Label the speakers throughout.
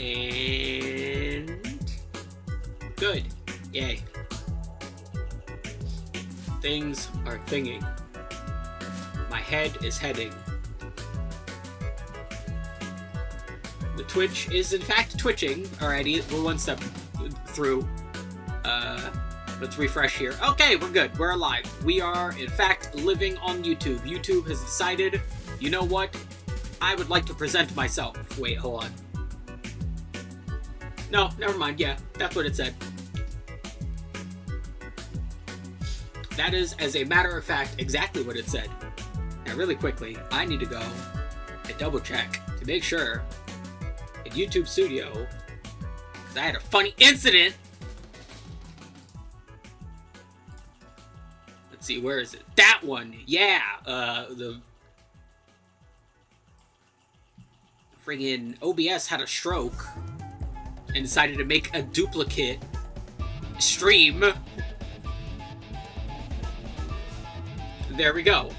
Speaker 1: And... good. Yay. Things are thinging. My head is heading. The Twitch is in fact twitching. Alrighty, we're one step through. Let's refresh here. Okay, we're good. We're alive. We are, in fact, living on YouTube. YouTube has decided, you know what? I would like to present myself. Wait, hold on. No, never mind. Yeah, that's what it said. That is, as a matter of fact, exactly what it said. Now, really quickly, I need to go and double check to make sure in YouTube Studio, because I had a funny incident. Let's see, where is it? That one, yeah. The friggin' OBS had a stroke and decided to make a duplicate stream. There we go.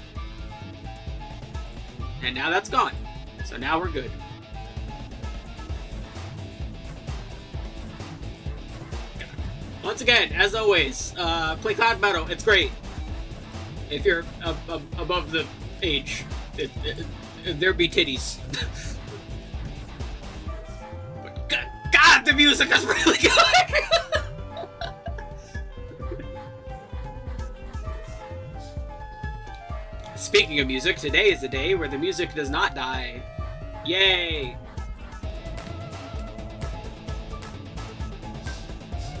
Speaker 1: And now that's gone. So now we're good. Once again, as always, play Cloud Metal. It's great. If you're above the age, there be titties. God, the music is really good! Speaking of music, today is the day where the music does not die. Yay!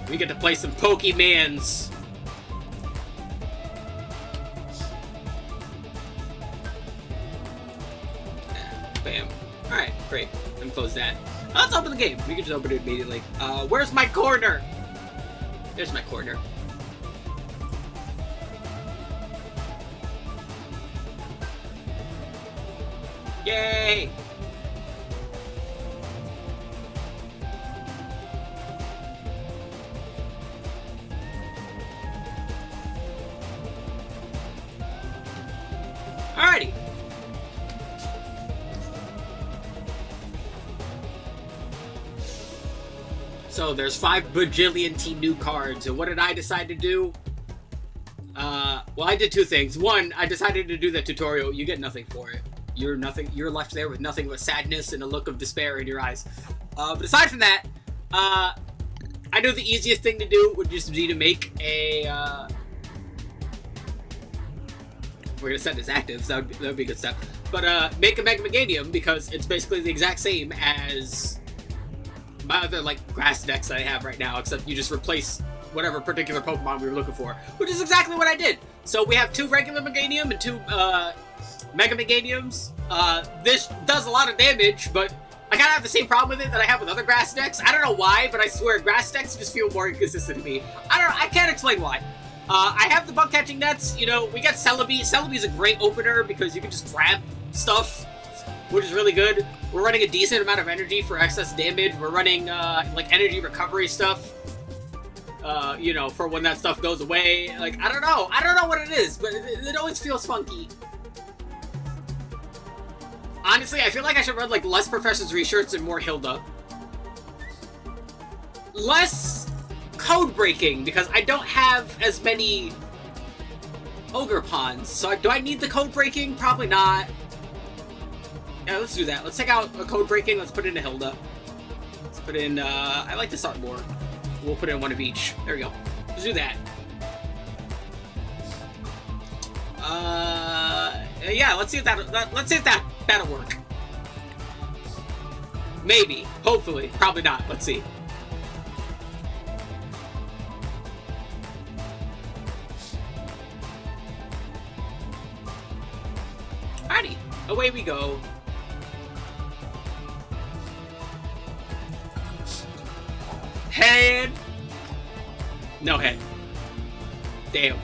Speaker 1: We get to play some Pokemans. Bam. Alright, great. Let me close that. Let's open the game. We can just open it immediately. Where's my corner? There's my corner. Yay! Alrighty. So there's 5 bajillion new cards, and what did I decide to do? Well, I did 2 things. One, I decided to do that tutorial. You get nothing for it. You're left there with nothing but sadness and a look of despair in your eyes. But aside from that, I know the easiest thing to do would just be to make a, we're gonna set this active, so that would be a good step. But, make a Mega Meganium, because it's basically the exact same as my other, like, grass decks that I have right now, except you just replace whatever particular Pokemon we were looking for, which is exactly what I did. So we have 2 regular Meganium and 2, Mega Meganiums. This does a lot of damage, but I kind of have the same problem with it that I have with other grass decks. I don't know why, but I swear grass decks just feel more inconsistent to me. I don't know, I can't explain why. I have the bug catching nets, you know, we got Celebi. Celebi's a great opener because you can just grab stuff, which is really good. We're running a decent amount of energy for excess damage. We're running, like, energy recovery stuff, you know, for when that stuff goes away. Like, I don't know what it is, but it always feels funky. Honestly, I feel like I should run, like, less Professor's Research and more Hilda. Less code breaking, because I don't have as many Ogre Pawns. So do I need the code breaking? Probably not. Yeah, let's do that. Let's take out a code breaking. Let's put in a Hilda. Let's put in, I like this artboard. We'll put in one of each. There we go. Let's do that. Yeah, let's see if that'll work. Maybe. Hopefully. Probably not. Let's see. Alrighty. Away we go. Head. No head. Damn.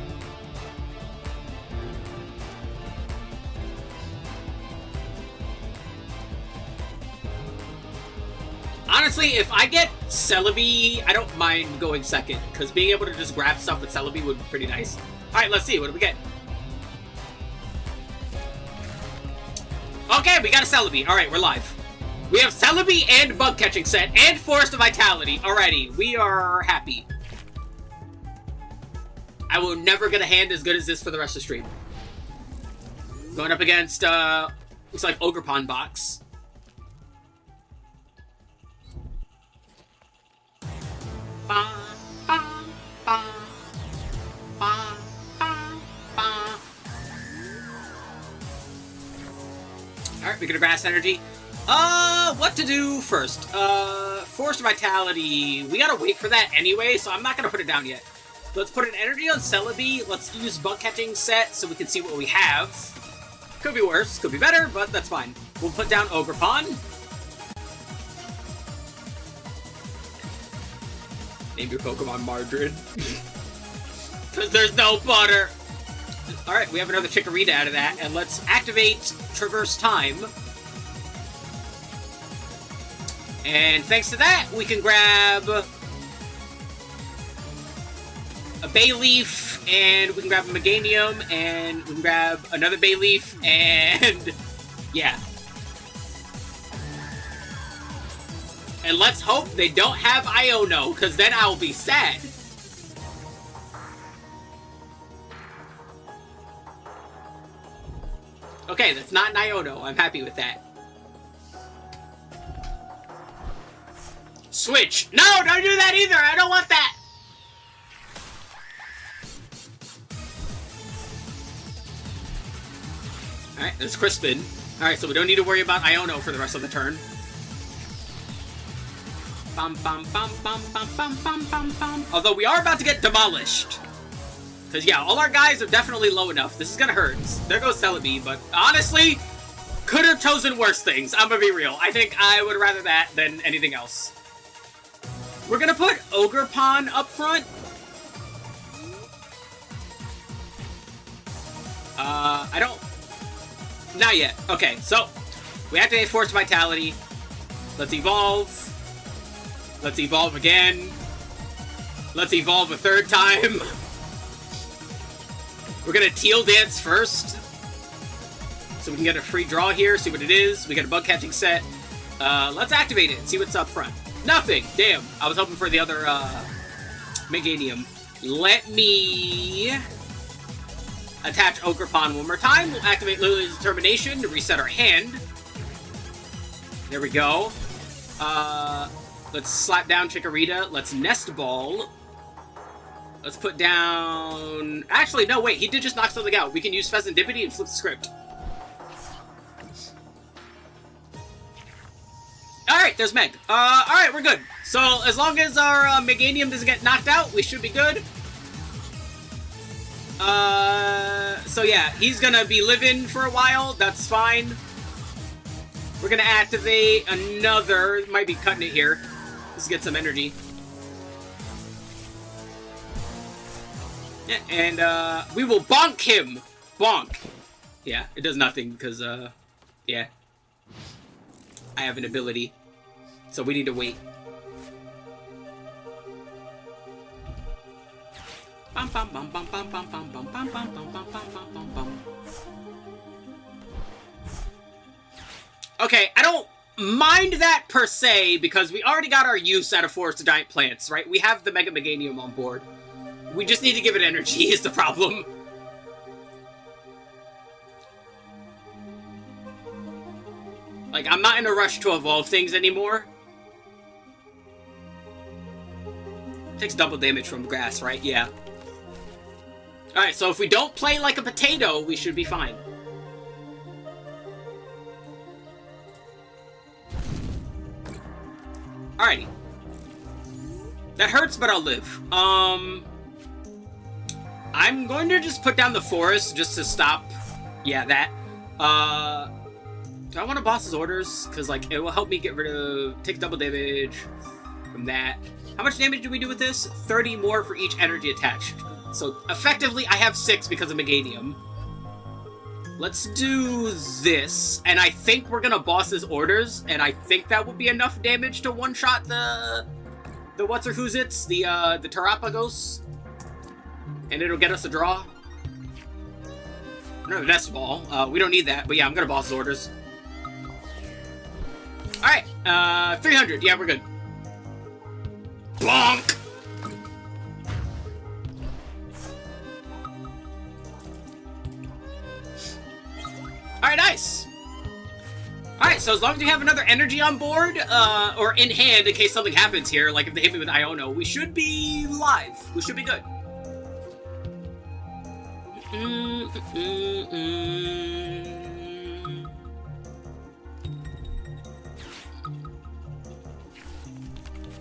Speaker 1: Honestly, if I get Celebi, I don't mind going second, because being able to just grab stuff with Celebi would be pretty nice. Alright, let's see. What do we get? Okay, we got a Celebi. Alright, we're live. We have Celebi and Bug Catching set and Forest of Vitality. Alrighty, we are happy. I will never get a hand as good as this for the rest of the stream. Going up against, looks like Ogre Pond box. Alright, we get a Grass Energy. What to do first? Force Vitality. We gotta wait for that anyway, so I'm not gonna put it down yet. Let's put an energy on Celebi. Let's use Bug Catching set so we can see what we have. Could be worse, could be better, but that's fine. We'll put down Ogre Pond. Name your Pokemon Margarine. Because there's no butter. Alright, we have another Chikorita out of that, and let's activate Traverse Time. And thanks to that, we can grab a Bayleaf, and we can grab a Meganium, and we can grab another Bayleaf, and yeah. And let's hope they don't have Iono, because then I'll be sad. Okay, that's not an Iono. I'm happy with that. Switch! No, don't do that either! I don't want that! Alright, there's Crispin. Alright, so we don't need to worry about Iono for the rest of the turn. Bum, bum, bum, bum, bum, bum, bum, bum, bum. Although we are about to get demolished. Because, yeah, all our guys are definitely low enough. This is gonna hurt. There goes Celebi, but honestly, could have chosen worse things. I'm gonna be real. I think I would rather that than anything else. We're gonna put Ogre Pond up front. I don't... Not yet. Okay, so we activate Force Vitality. Let's evolve. Let's evolve again. Let's evolve a third time. We're gonna Teal Dance first. So we can get a free draw here, see what it is. We got a Bug Catching set. Let's activate it and see what's up front. Nothing! Damn. I was hoping for the other, Meganium. Let me attach Ogre Pond one more time. We'll activate Lily's Determination to reset our hand. There we go. Let's slap down Chikorita. Let's Nest Ball. Let's put down... Actually, no, wait. He did just knock something out. We can use Pheasantipity and flip the script. Alright, there's Meg. Alright, we're good. So, as long as our Meganium doesn't get knocked out, we should be good. So yeah, he's gonna be living for a while. That's fine. We're gonna activate another... Might be cutting it here. Let's get some energy. Yeah, and we will bonk him. Bonk. Yeah, it does nothing because, yeah. I have an ability. So we need to wait. Okay, I don't mind that per se, because we already got our use out of Forest of Giant Plants, right? We have the Mega Meganium on board. We just need to give it energy is the problem. Like, I'm not in a rush to evolve things anymore. Takes double damage from grass, right? Yeah. Alright, so if we don't play like a potato, we should be fine. Alrighty. That hurts, but I'll live. I'm going to just put down the forest just to stop... Yeah, that. Do I want to boss's orders? Because, like, it will help me get rid of... Take double damage from that. How much damage do we do with this? 30 more for each energy attached. So, effectively, I have 6 because of Meganium. Let's do this. And I think we're going to boss's orders. And I think that would be enough damage to one-shot the what's-her-who's-its? The Terrapagos. And it'll get us a draw. No, Nest Ball. We don't need that. But yeah, I'm going to boss's orders. Alright, 300. Yeah, we're good. Bonk! Alright, nice. Alright, so as long as you have another energy on board, or in hand in case something happens here, like if they hit me with Iono, we should be live. We should be good.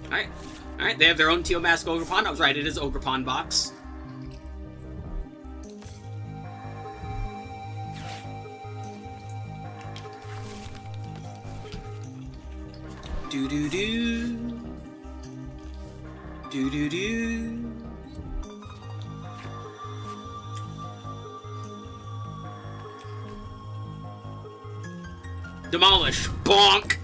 Speaker 1: Alright. Alright, they have their own Teal Mask Ogerpon. I was right, it is Ogerpon box. Do-do-do. Do-do-do. Demolish. Bonk!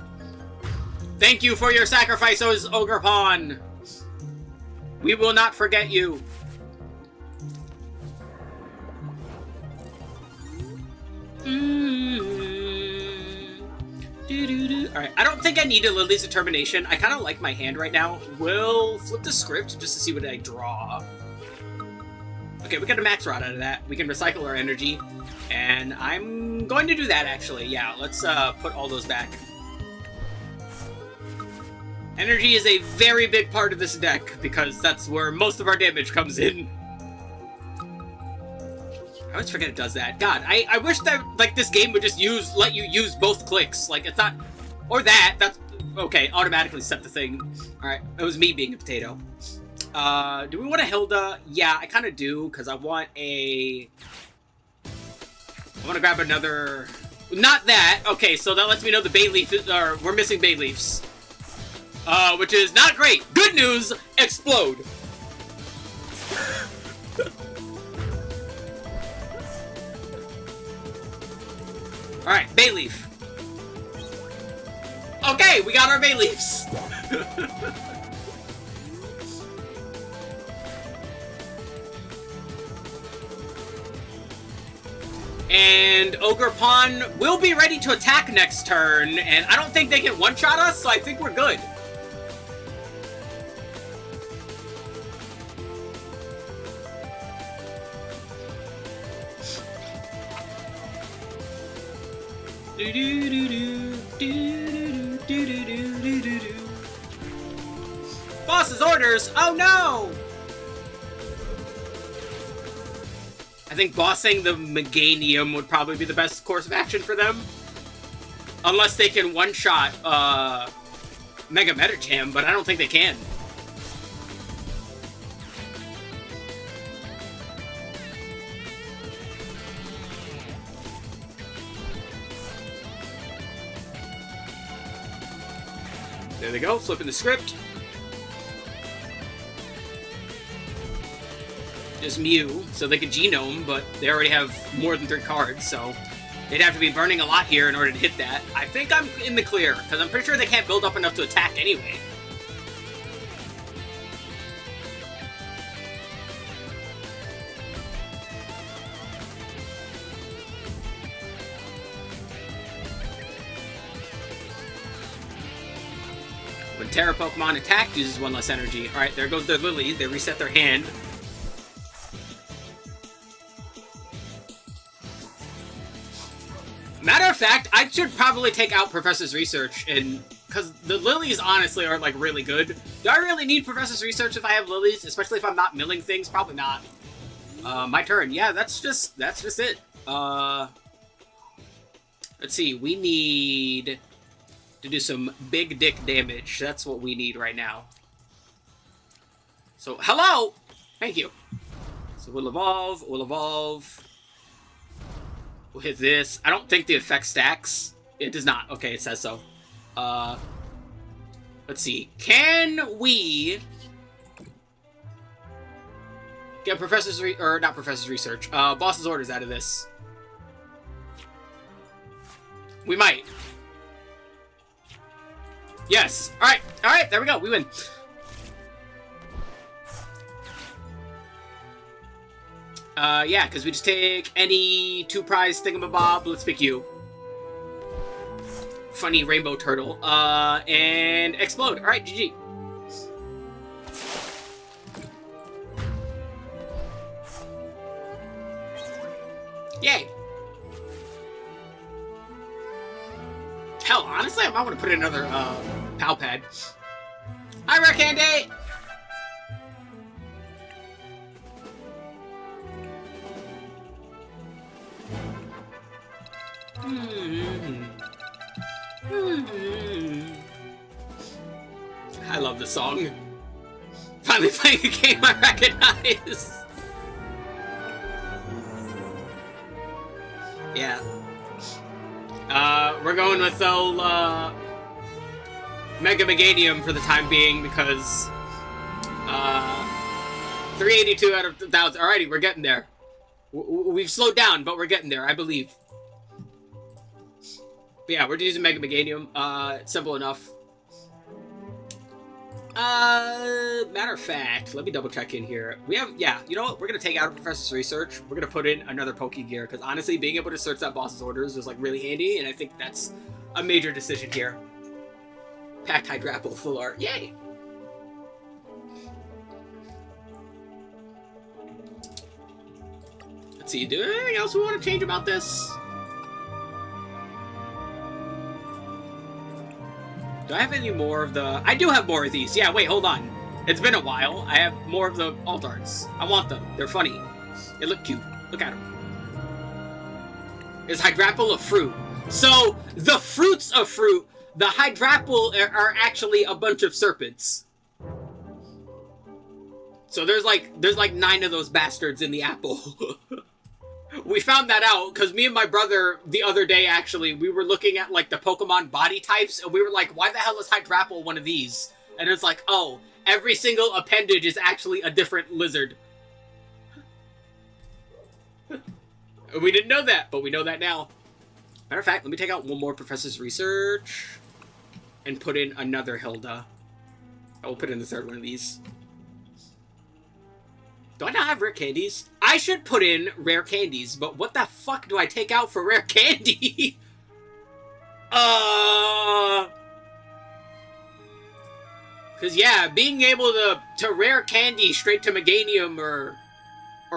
Speaker 1: Thank you for your sacrifices, Ogerpon! We will not forget you. Alright, I don't think I need a Lily's Determination. I kind of like my hand right now. We'll flip the script just to see what I draw. Okay, we got a Max Rod out of that. We can recycle our energy. And I'm going to do that, actually. Yeah, let's put all those back. Energy is a very big part of this deck, because that's where most of our damage comes in. I always forget it does that. God, I wish that, like, this game would just let you use both clicks. Like, it's not... Or that. That's... Okay, automatically set the thing. Alright, it was me being a potato. Do we want a Hilda? Yeah, I kind of do, because I want a... I want to grab another... Not that! Okay, so that lets me know the Bayleaf... Or, we're missing Bayleafs. Which is not great. Good news! Explode! Alright, Bayleaf. Okay, we got our Bayleafs. And Ogerpon will be ready to attack next turn, and I don't think they can one-shot us, so I think we're good. Boss's orders! Oh no! I think bossing the Meganium would probably be the best course of action for them. Unless they can one-shot Mega Metacham, but I don't think they can. There they go, flipping the script. Just Mew, so they could Genome, but they already have more than 3 cards, so they'd have to be burning a lot here in order to hit that. I think I'm in the clear, because I'm pretty sure they can't build up enough to attack anyway. When Terra Pokemon attack, uses 1 less energy. Alright, there goes their Lily. They reset their hand. Matter of fact, I should probably take out Professor's Research, and because the Lilies honestly are like really good. Do I really need Professor's Research if I have Lilies? Especially if I'm not milling things? Probably not. My turn. Yeah, that's just it. Let's see. We need to do some big dick damage. That's what we need right now. So, hello! Thank you. So we'll evolve. We'll hit this. I don't think the effect stacks. It does not. Okay, it says so. Let's see. Can we get not Professor's Research, Boss's Orders out of this? We might. Yes. Alright, there we go. We win. Yeah, because we just take any 2 prize thingamabob. Let's pick you. funny rainbow turtle. And explode. All right, GG. Yay. Hell, honestly, I might want to put in another pal pad. Hi, Rare Candy! I love this song. Finally playing a game I recognize. Yeah. We're going with old Mega Meganium for the time being because 382 out of 1,000. Alrighty, we're getting there. We've slowed down, but we're getting there, I believe. But yeah, we're using Mega Meganium. It's simple enough. Matter of fact, let me double check in here. We have, yeah, you know what? We're gonna take out Professor's Research. We're gonna put in another Poke Gear, because honestly, being able to search that boss's orders is like really handy, and I think that's a major decision here. Packed Hydrapple full art. Yay! Let's see, do anything else we want to change about this? Do I have any more of the... I do have more of these. Yeah, wait, hold on. It's been a while. I have more of the alt arts. I want them. They're funny. They look cute. Look at them. Is Hydrapple a fruit? So, the fruits of fruit, the Hydrapple are actually a bunch of serpents. So there's like 9 of those bastards in the apple. We found that out because me and my brother the other day, actually, we were looking at like the Pokemon body types, and we were like, why the hell is Hydrapple one of these? And it's like, oh, every single appendage is actually a different lizard. We didn't know that, but we know that now. Matter of fact, let me take out one more Professor's Research and put in another Hilda. I will put in the third one of these. Do I not have rare candies? I should put in rare candies, but what the fuck do I take out for rare candy? Cause yeah, being able to rare candy straight to Meganium or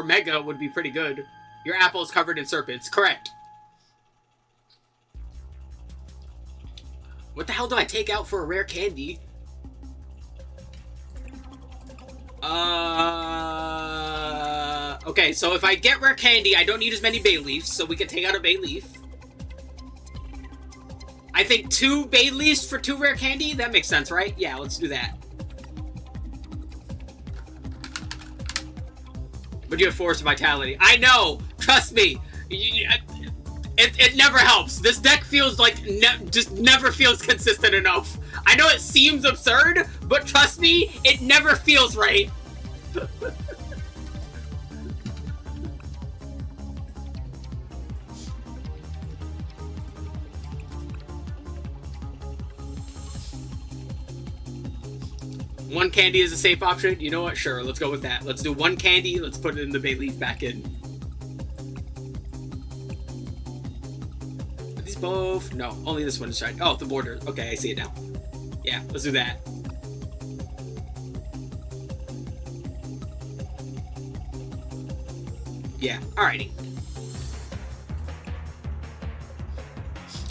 Speaker 1: Mega would be pretty good. Your apple is covered in serpents. Correct. What the hell do I take out for a rare candy? Okay, so if I get rare candy, I don't need as many bay leaves, so we can take out a bay leaf. I think 2 bay leaves for 2 rare candy? That makes sense, right? Yeah, let's do that. But you have Force Vitality. I know! Trust me! It never helps. This deck feels like, just never feels consistent enough. I know it seems absurd, but trust me, it never feels right. One candy is a safe option. You know what? Sure, let's go with that. Let's do 1 candy. Let's put it in the bay leaf back in. Are these both? No, only this one is shiny. Oh, the border. Okay, I see it now. Yeah, let's do that. Yeah, alrighty.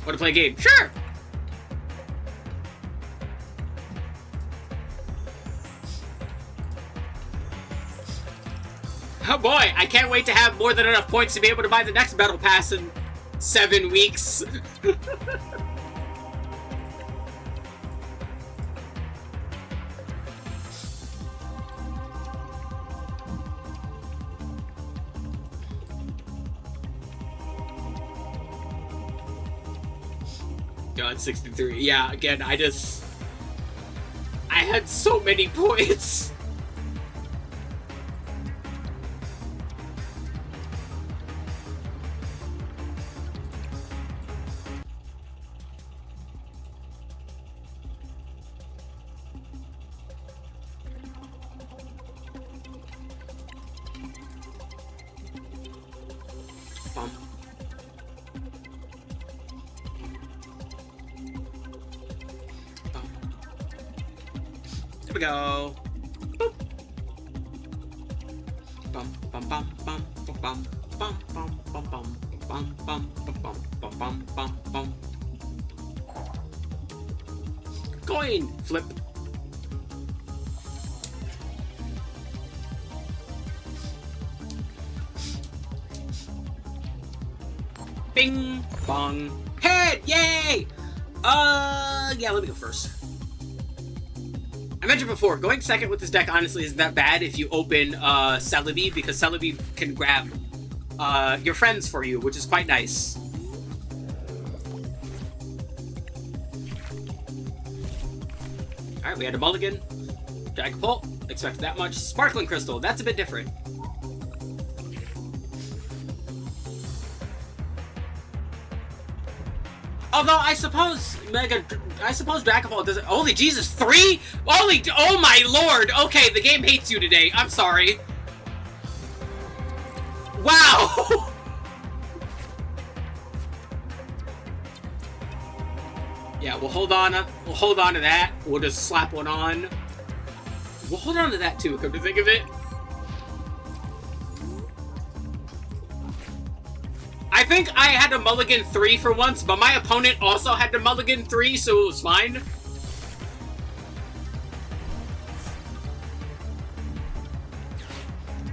Speaker 1: Want to play a game? Sure! Oh boy, I can't wait to have more than enough points to be able to buy the next Battle Pass in 7 weeks. God, 63. Yeah, again, I had so many points. we go. Boop. Bum bum bum bum bum bum bum bum bum bum bum bum bum bum bum. Coin flip. Bing bong head, yay! Yeah, let me go first. I mentioned before, going second with this deck honestly isn't that bad if you open Celebi, because Celebi can grab your friends for you, which is quite nice. Alright, we had a mulligan. Dragapult, expected that much. Sparkling Crystal, that's a bit different. Although I suppose Dragapult doesn't. Holy Jesus, 3? Holy, oh my lord! Okay, the game hates you today. I'm sorry. Wow. Yeah, we'll hold on. We'll hold on to that. We'll just slap one on. We'll hold on to that too. Come to think of it. I think I had to mulligan 3 for once, but my opponent also had to mulligan 3, so it was fine.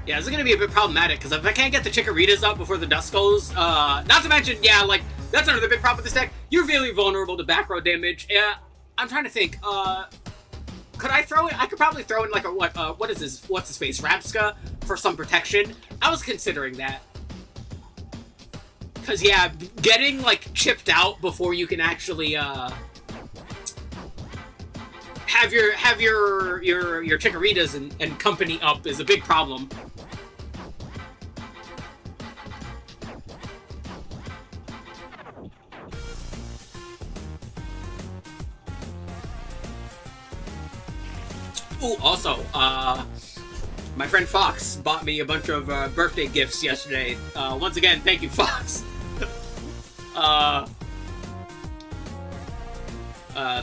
Speaker 1: Yeah, this is gonna be a bit problematic, because if I can't get the Chikoritas up before the Duskulls, not to mention, yeah, like, that's another big problem with this deck. You're really vulnerable to back row damage. Yeah, I'm trying to think, could I throw it? I could probably throw in, like, a, what is this, what's his face, Rabska, for some protection. I was considering that. Because, yeah, getting, like, chipped out before you can actually, have your Chikoritas and company up is a big problem. Ooh, also, my friend Fox bought me a bunch of birthday gifts yesterday. Once again, thank you, Fox.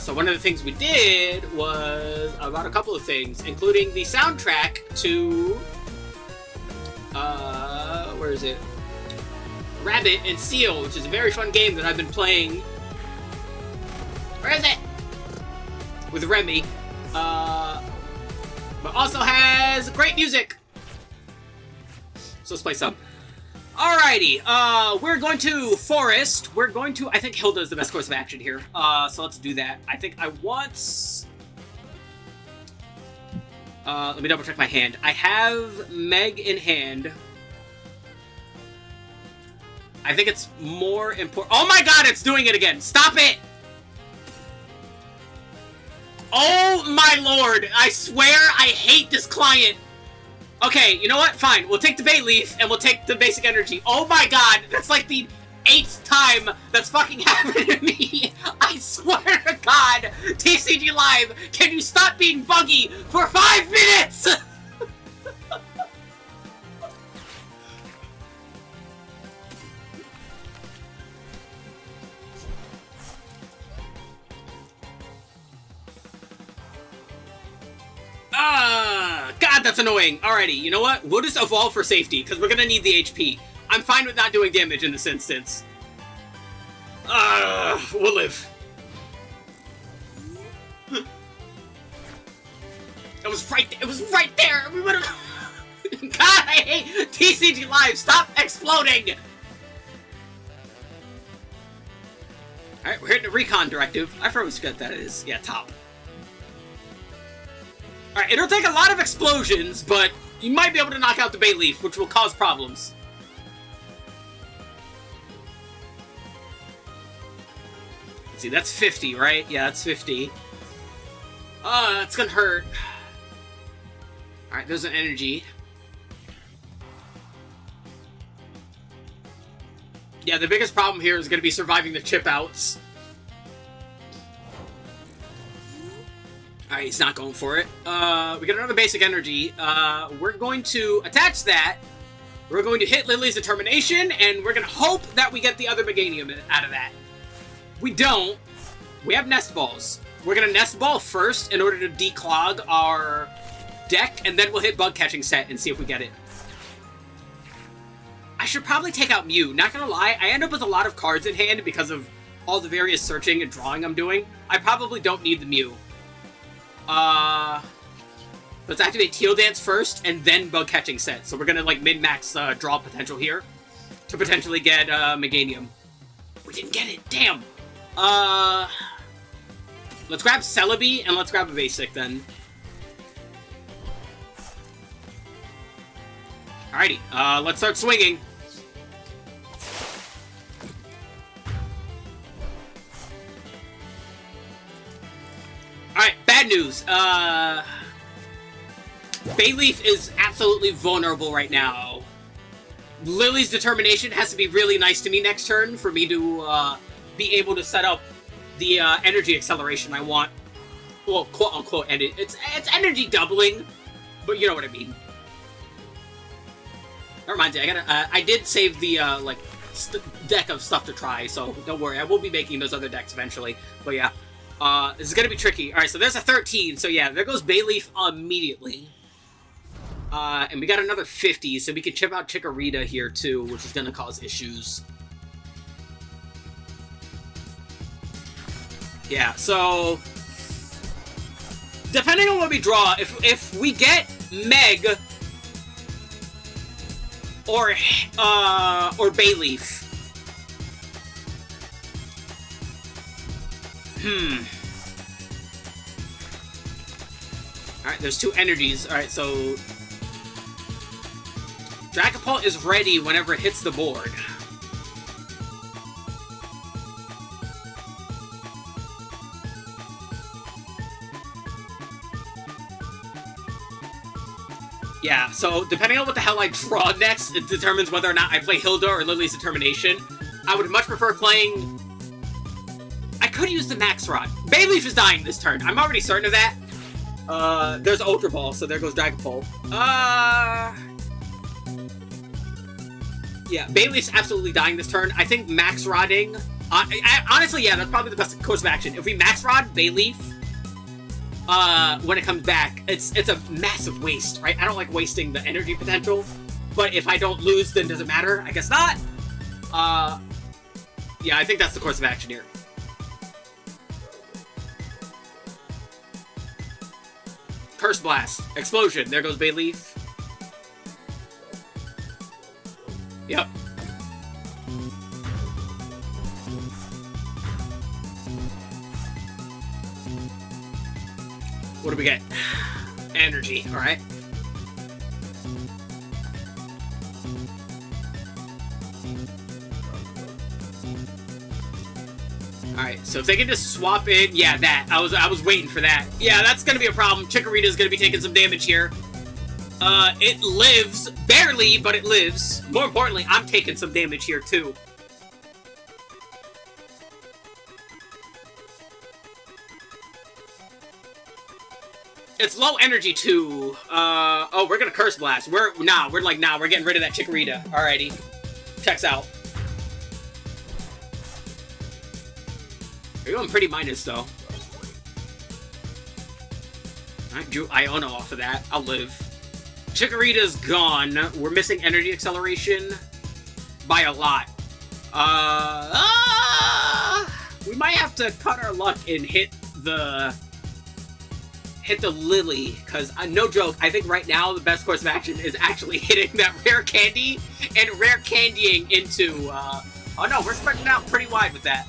Speaker 1: So one of the things we did was about a couple of things, including the soundtrack to, where is it? Rabbit and Seal, which is a very fun game that I've been playing. Where is it? With Remy. But also has great music. So let's play some. Alrighty, we're going to Forest. We're going to, I think Hilda is the best course of action here. So let's do that. I think I want... let me double check my hand. I have Meg in hand. I think it's more important. Oh my god, it's doing it again. Stop it! Oh my lord, I swear I hate this client. Okay, you know what? Fine. We'll take the Bayleaf, and we'll take the basic energy. Oh my god, that's like the 8th time that's fucking happened to me. I swear to god. TCG Live, can you stop being buggy for 5 minutes? God, that's annoying. Alrighty, you know what? We'll just evolve for safety, because we're gonna need the HP. I'm fine with not doing damage in this instance. We'll live. It was right there. It was right there. We would've... God, I hate TCG Live. Stop exploding. Alright, we're hitting a recon directive. I always forget that it is. Yeah, top. Alright, it'll take a lot of explosions, but you might be able to knock out the Bayleaf, which will cause problems. Let's see, that's 50, right? Yeah, that's 50. That's gonna hurt. Alright, there's an energy. Yeah, the biggest problem here is gonna be surviving the chip outs. Alright, he's not going for it. We got another basic energy. We're going to attach that. We're going to hit Lily's Determination, and we're going to hope that we get the other Meganium out of that. We don't. We have nest balls. We're gonna nest ball first in order to declog our deck, and then we'll hit bug catching set and see if we get it. I should probably take out Mew. Not gonna lie, I end up with a lot of cards in hand because of all the various searching and drawing I'm doing. I probably don't need the Mew. Let's activate Teal Dance first, and then bug catching set. So we're gonna like min-max draw potential here to potentially get Meganium. We didn't get it. Damn. Let's grab Celebi and let's grab a basic then. Alrighty. Let's start swinging. Alright, bad news. Bayleaf is absolutely vulnerable right now. Lily's Determination has to be really nice to me next turn for me to be able to set up the energy acceleration I want. Well, quote-unquote, it's energy doubling, but you know what I mean. That reminds me, I did save the, deck of stuff to try, so don't worry. I will be making those other decks eventually, but yeah. This is gonna be tricky. Alright, so there's a 13, so yeah, there goes Bayleaf immediately. And we got another 50, so we can chip out Chikorita here too, which is gonna cause issues. Yeah, so depending on what we draw, if we get Meg or Bayleaf. Alright, there's two energies. Alright, so Dragapult is ready whenever it hits the board. Yeah, so depending on what the hell I draw next, it determines whether or not I play Hilda or Lily's Determination. I would much prefer playing... I could use the Max Rod. Bayleaf is dying this turn. I'm already certain of that. There's Ultra Ball, so there goes Dragapult. Yeah, Bayleaf's absolutely dying this turn. I think Max Rodding... honestly, yeah, that's probably the best course of action. If we Max Rod Bayleaf, when it comes back, it's a massive waste, right? I don't like wasting the energy potential, but if I don't lose, then does it matter? I guess not. Yeah, I think that's the course of action here. Curse Blast. Explosion. There goes Bayleaf. Yep. What do we get? Energy. Alright. Alright, so if they can just swap in... Yeah, that. I was waiting for that. Yeah, that's gonna be a problem. Chikorita's gonna be taking some damage here. It lives. Barely, but it lives. More importantly, I'm taking some damage here, too. It's low energy, too. Oh, we're gonna Curse Blast. We're getting rid of that Chikorita. Alrighty. Checks out. You're going pretty minus, though. Alright, drew Iona off of that. I'll live. Chikorita's gone. We're missing energy acceleration by a lot. We might have to cut our luck and hit the Lily, because no joke, I think right now the best course of action is actually hitting that rare candy and rare candying into, oh no, we're spreading out pretty wide with that.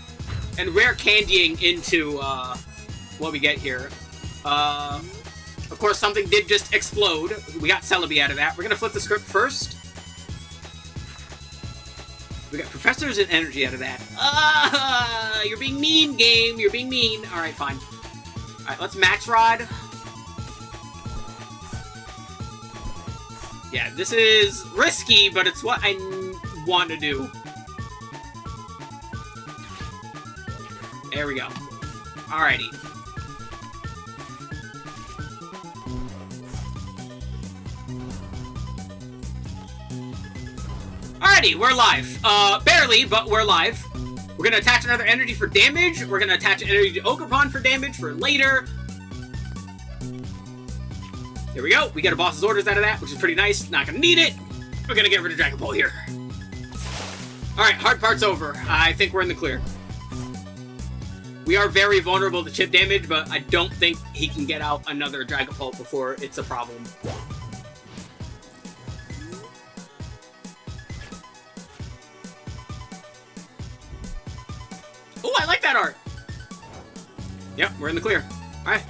Speaker 1: And rare candying into, what we get here. Of course, something did just explode. We got Celebi out of that. We're gonna flip the script first. We got Professors and Energy out of that. You're being mean, game. You're being mean. Alright, fine. Alright, let's Max Rod. Yeah, this is risky, but it's what I want to do. There we go. Alrighty. Alrighty, we're live. Barely, but we're live. We're gonna attach another energy for damage. We're gonna attach an energy to Ogrepon for damage for later. There we go. We get a boss's orders out of that, which is pretty nice. Not gonna need it. We're gonna get rid of Dragon Ball here. Alright, hard part's over. I think we're in the clear. We are very vulnerable to chip damage, but I don't think he can get out another Dragon Ball before it's a problem. Oh, I like that art! Yep, we're in the clear. Alright.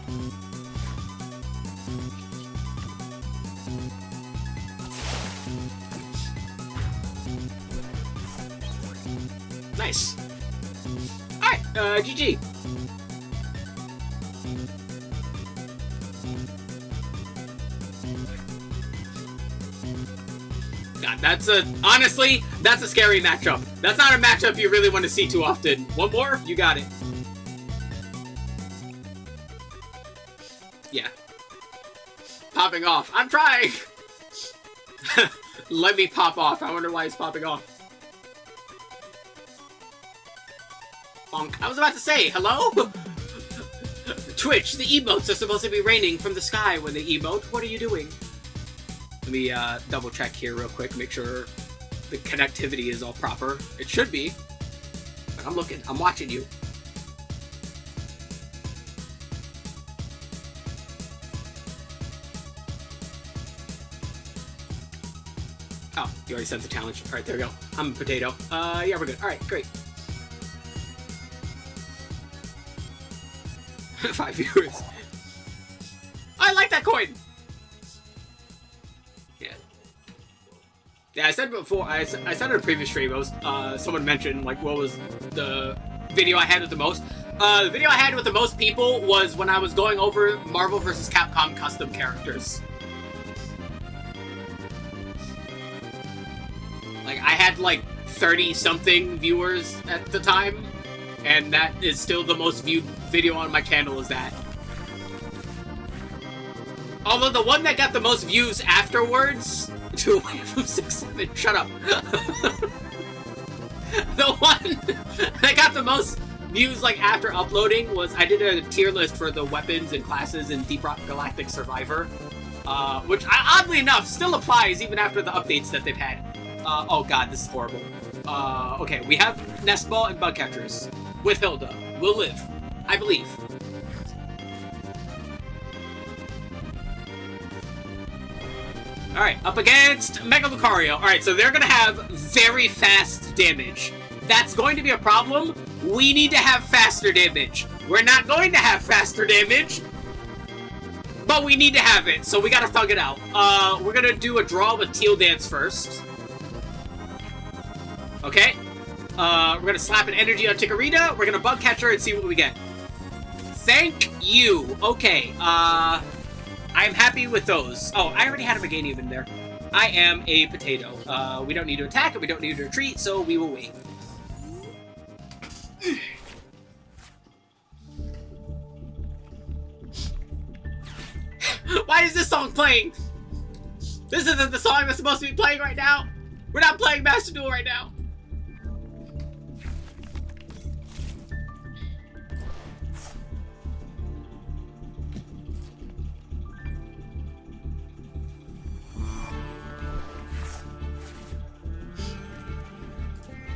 Speaker 1: Nice. Alright, GG. God, honestly, that's a scary matchup. That's not a matchup you really want to see too often. One more? You got it. Yeah. Popping off. I'm trying! Let me pop off. I wonder why he's popping off. Bonk. I was about to say, hello? Twitch, the emotes are supposed to be raining from the sky when they emote. What are you doing? Let me double check here real quick, make sure the connectivity is all proper. It should be. But I'm looking. I'm watching you. Oh, you already sent the challenge. Alright, there we go. I'm a potato. Yeah, we're good. Alright, great. 5 viewers. I like that coin! Yeah. Yeah, I said before, I said in a previous stream, someone mentioned, like, what was the video I had with the most? The video I had with the most people was when I was going over Marvel vs. Capcom custom characters. Like, I had, like, 30-something viewers at the time, and that is still the most viewed video on my channel is that. Although the one that got the most views afterwards, to away from 6-7, shut up. The one that got the most views like after uploading was, I did a tier list for the weapons and classes in Deep Rock Galactic Survivor, which oddly enough still applies even after the updates that they've had. Oh god, this is horrible. Okay, we have Nest Ball and Bug Catchers with Hilda. We'll live. I believe. Alright, up against Mega Lucario. Alright, so they're gonna have very fast damage. That's going to be a problem. We need to have faster damage. We're not going to have faster damage, but we need to have it, so we gotta thug it out. We're gonna do a draw with Teal Dance first. Okay. We're gonna slap an energy on Chikorita. We're gonna Bug Catch her and see what we get. Thank you. Okay. I'm happy with those. Oh, I already had a Meganium in there. I am a potato. We don't need to attack and we don't need to retreat, so we will wait. Why is this song playing? This isn't the song that's supposed to be playing right now. We're not playing Master Duel right now.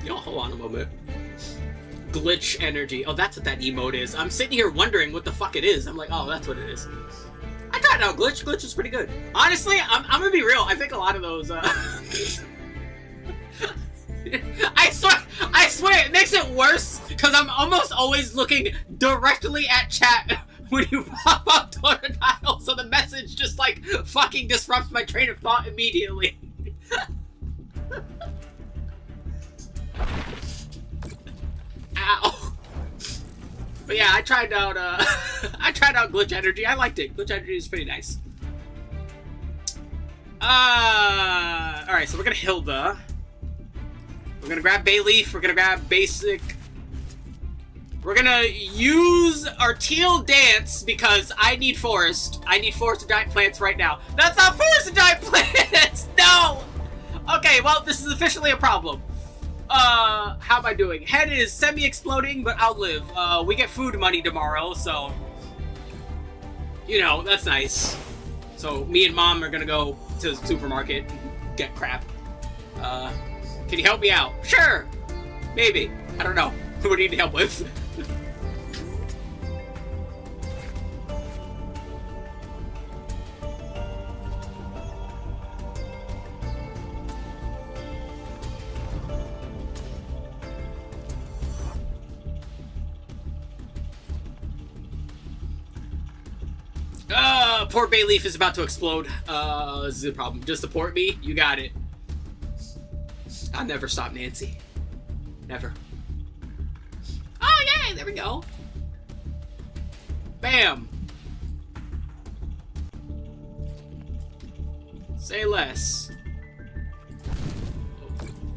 Speaker 1: Yo, hold on a moment. Glitch energy. Oh, that's what that emote is. I'm sitting here wondering what the fuck it is. I'm like, oh, that's what it is. I tried out Glitch. Glitch is pretty good. Honestly, I'm gonna be real. I think a lot of those, I swear, it makes it worse, because I'm almost always looking directly at chat when you pop up Totodile, so the message just, like, fucking disrupts my train of thought immediately. Ow. But yeah, I tried out Glitch Energy. I liked it. Glitch Energy is pretty nice. Alright, so we're gonna Hilda. We're gonna grab Bayleaf. We're gonna grab Basic. We're gonna use our Teal Dance because I need Forest. I need Forest and Giant Plants right now. That's not Forest and Giant Plants! No! Okay, well, this is officially a problem. how am I doing? Head is semi-exploding, but I'll live. We get food money tomorrow, so... You know, that's nice. So, me and Mom are gonna go to the supermarket and get crap. Can you help me out? Sure! Maybe. I don't know. What do you need help with? Poor bay leaf is about to explode. This is the problem. Just support me. You got it. I'll never stop Nancy. Never. Oh, yay! There we go. Bam. Say less.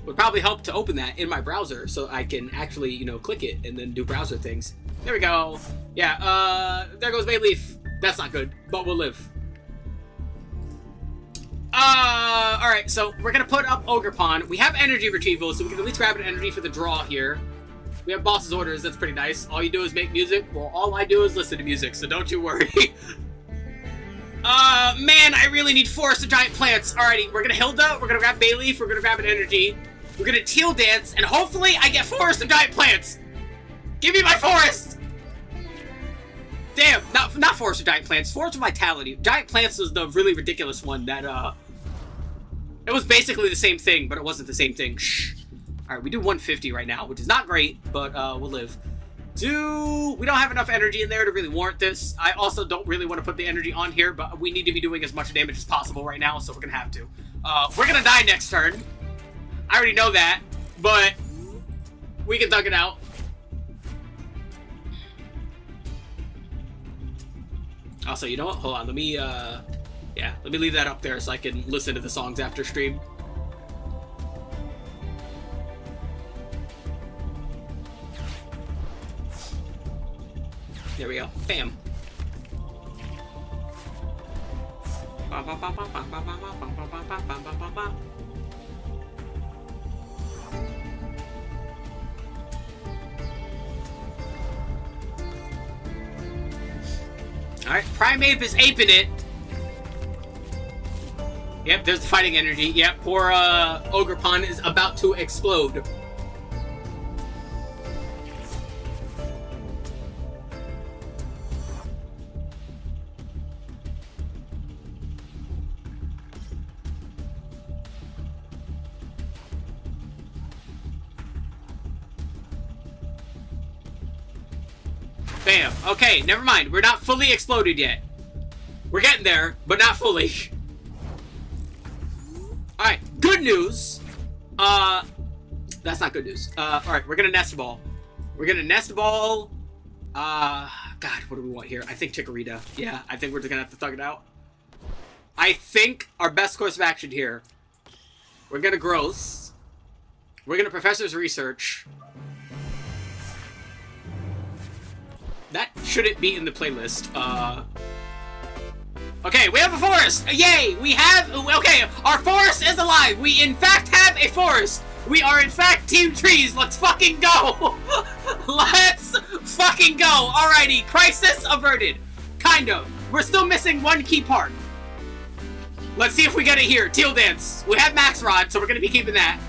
Speaker 1: Would probably help to open that in my browser so I can actually, you know, click it and then do browser things. There we go. Yeah, there goes bay leaf. That's not good, but we'll live. Alright, so we're gonna put up Ogre Pond. We have energy retrieval, so we can at least grab an energy for the draw here. We have boss's orders, that's pretty nice. All you do is make music. Well, all I do is listen to music, so don't you worry. Man, I really need Forest of Giant Plants. Alrighty, we're gonna Hilda, we're gonna grab Bayleaf, we're gonna grab an energy. We're gonna Teal Dance, and hopefully I get Forest of Giant Plants! Give me my forest! Damn, not Forest of Giant Plants, Forest of Vitality. Giant Plants was the really ridiculous one that, it was basically the same thing, but it wasn't the same thing. Shh. Alright, we do 150 right now, which is not great, but, we'll live. We don't have enough energy in there to really warrant this. I also don't really want to put the energy on here, but we need to be doing as much damage as possible right now, so we're gonna have to. We're gonna die next turn. I already know that, but we can thug it out. Also, you know what? Hold on, let me leave that up there so I can listen to the songs after stream. There we go. Bam. Alright, Primeape is aping it. Yep, there's the fighting energy. Yep, poor Ogre Pond is about to explode. Bam. Okay, never mind. We're not fully exploded yet. We're getting there, but not fully. Alright, good news. That's not good news. Alright, we're gonna Nest Ball. We're gonna Nest Ball. God, what do we want here? I think Chikorita. Yeah, I think we're just gonna have to thug it out. I think our best course of action here. We're gonna Growth. We're gonna Professor's Research. That shouldn't be in the playlist. Okay, we have a forest! Yay! We have... Okay, our forest is alive! We, in fact, have a forest! We are, in fact, Team Trees! Let's fucking go! Let's fucking go! Alrighty, crisis averted. Kind of. We're still missing one key part. Let's see if we get it here. Teal Dance. We have Max Rod, so we're gonna be keeping that.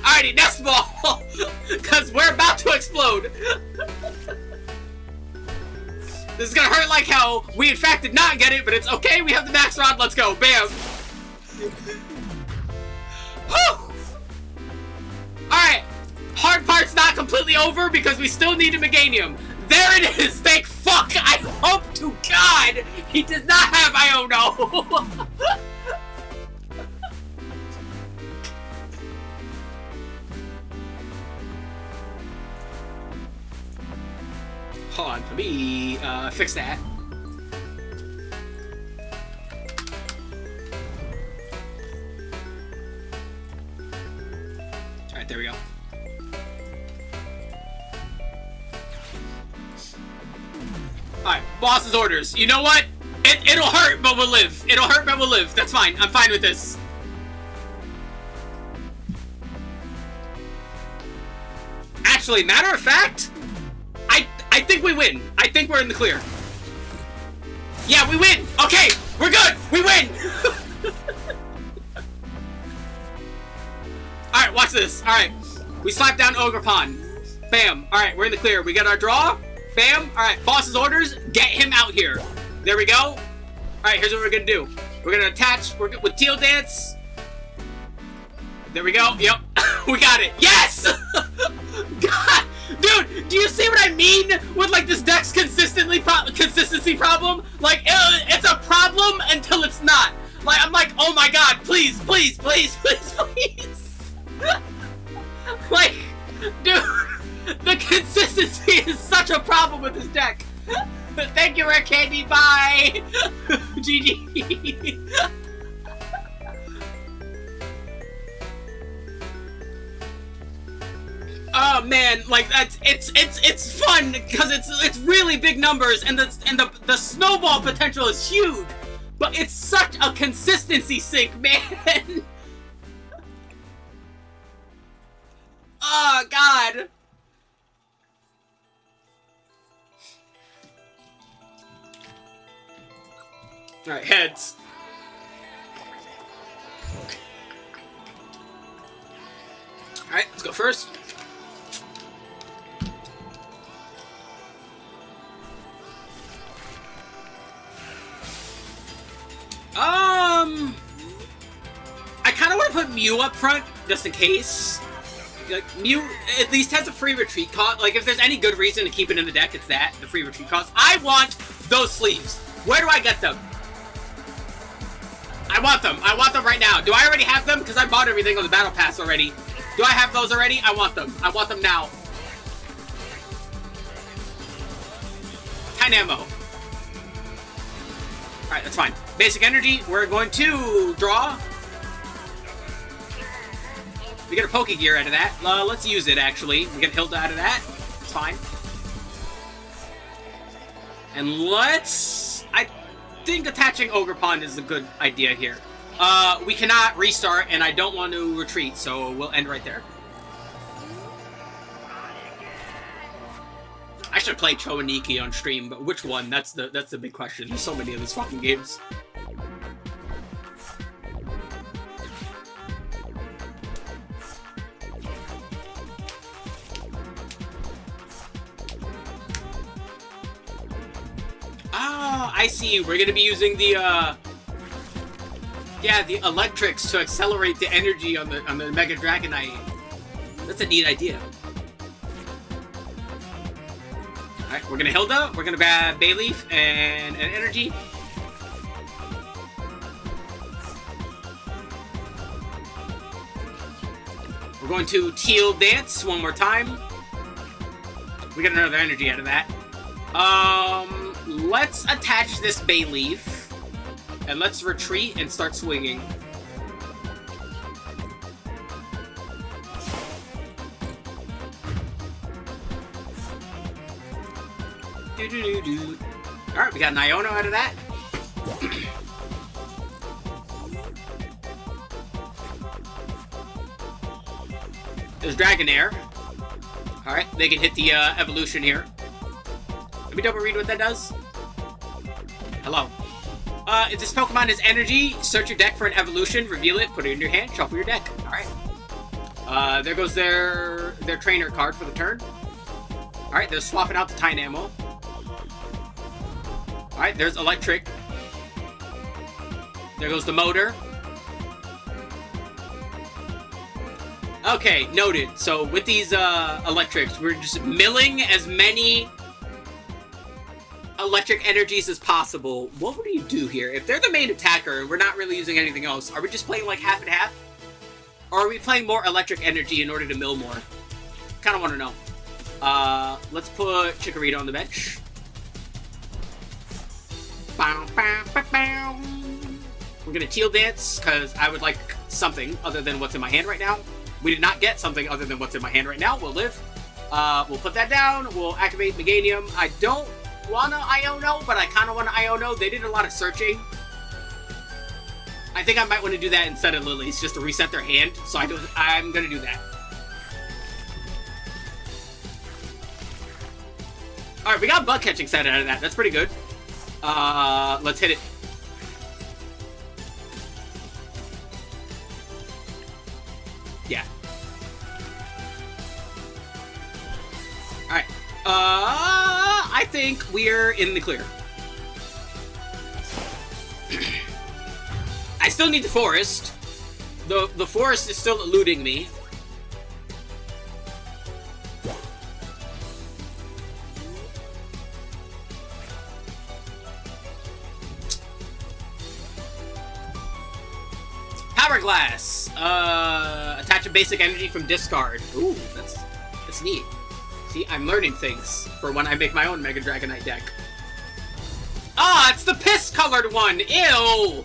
Speaker 1: Alrighty, Nest Ball! Because we're about to explode. This is gonna hurt like hell. We, in fact, did not get it, but it's okay. We have the Max Rod. Let's go. Bam. Whew! Alright. Hard part's not completely over because we still need a Meganium. There it is. Thank fuck. I hope to God he does not have Iono. Hold on, let me fix that. Alright, there we go. Alright, boss's orders. You know what? It'll hurt, but we'll live. It'll hurt, but we'll live. That's fine. I'm fine with this. Actually, matter of fact, I think we win. I think we're in the clear. Yeah, we win. Okay, we're good. We win. All right, watch this. All right, we slap down Ogre Pond. Bam. All right, we're in the clear. We got our draw. Bam. All right, boss's orders. Get him out here. There we go. All right, here's what we're gonna do. We're gonna attach. We're with Teal Dance. There we go. Yep, we got it. Yes. God, dude, do you see what I mean with like this deck's consistency problem? Like it's a problem until it's not. Like I'm like, oh my God, please, please, please, please, please. Like, dude, the consistency is such a problem with this deck. Thank you, Rare Candy. Bye. GG. Oh man, like it's fun because it's really big numbers and the snowball potential is huge, but it's such a consistency sink, man. Oh God. All right, heads. All right, let's go first. I kind of want to put Mew up front, just in case. Like, Mew at least has a free retreat cost. Like, if there's any good reason to keep it in the deck, it's that, the free retreat cost. I want those sleeves. Where do I get them? I want them. I want them right now. Do I already have them? Because I bought everything on the Battle Pass already. Do I have those already? I want them. I want them now. Dynamo. Alright, that's fine. Basic energy, we're going to draw. We get a Pokegear out of that. Let's use it, actually. We get Hilda out of that. It's fine. And let's... I think attaching Ogre Pond is a good idea here. We cannot restart, and I don't want to retreat, so we'll end right there. I should play Choaniki on stream, but which one? That's the big question. There's so many of these fucking games. Oh, I see. We're gonna be using the the electrics to accelerate the energy on the Mega Dragonite. That's a neat idea. Alright, we're gonna Hilda, we're gonna grab Bayleaf and an energy. We're going to Teal Dance one more time. We get another energy out of that. Let's attach this Bayleaf. And let's retreat and start swinging. Alright, we got an Iono out of that. There's Dragonair. Alright, they can hit the evolution here. Let me double read what that does. Hello. If this Pokemon has energy, search your deck for an evolution, reveal it, put it in your hand, shuffle your deck. Alright. There goes their trainer card for the turn. Alright, they're swapping out the Dynamo. Alright, there's Electric. There goes the motor. Okay, noted. So with these electrics, we're just milling as many electric energies as possible. What would you do here? If they're the main attacker and we're not really using anything else, are we just playing like half and half? Or are we playing more electric energy in order to mill more? Kind of want to know. Let's put Chikorita on the bench. We're gonna Teal Dance, because I would like something other than what's in my hand right now. We did not get something other than what's in my hand right now. We'll live. We'll put that down. We'll activate Meganium. I don't want to Iono, but I kind of want to Iono. They did a lot of searching. I think I might want to do that instead of Lily's, just to reset their hand. So I'm going to do that. Alright, we got bug catching set out of that. That's pretty good. Let's hit it. Yeah. Alright. I think we're in the clear. I still need the forest. The forest is still eluding me. Hourglass. Attach a basic energy from discard. Ooh, that's neat. See, I'm learning things for when I make my own Mega Dragonite deck. Ah, it's the piss-colored one! Ew!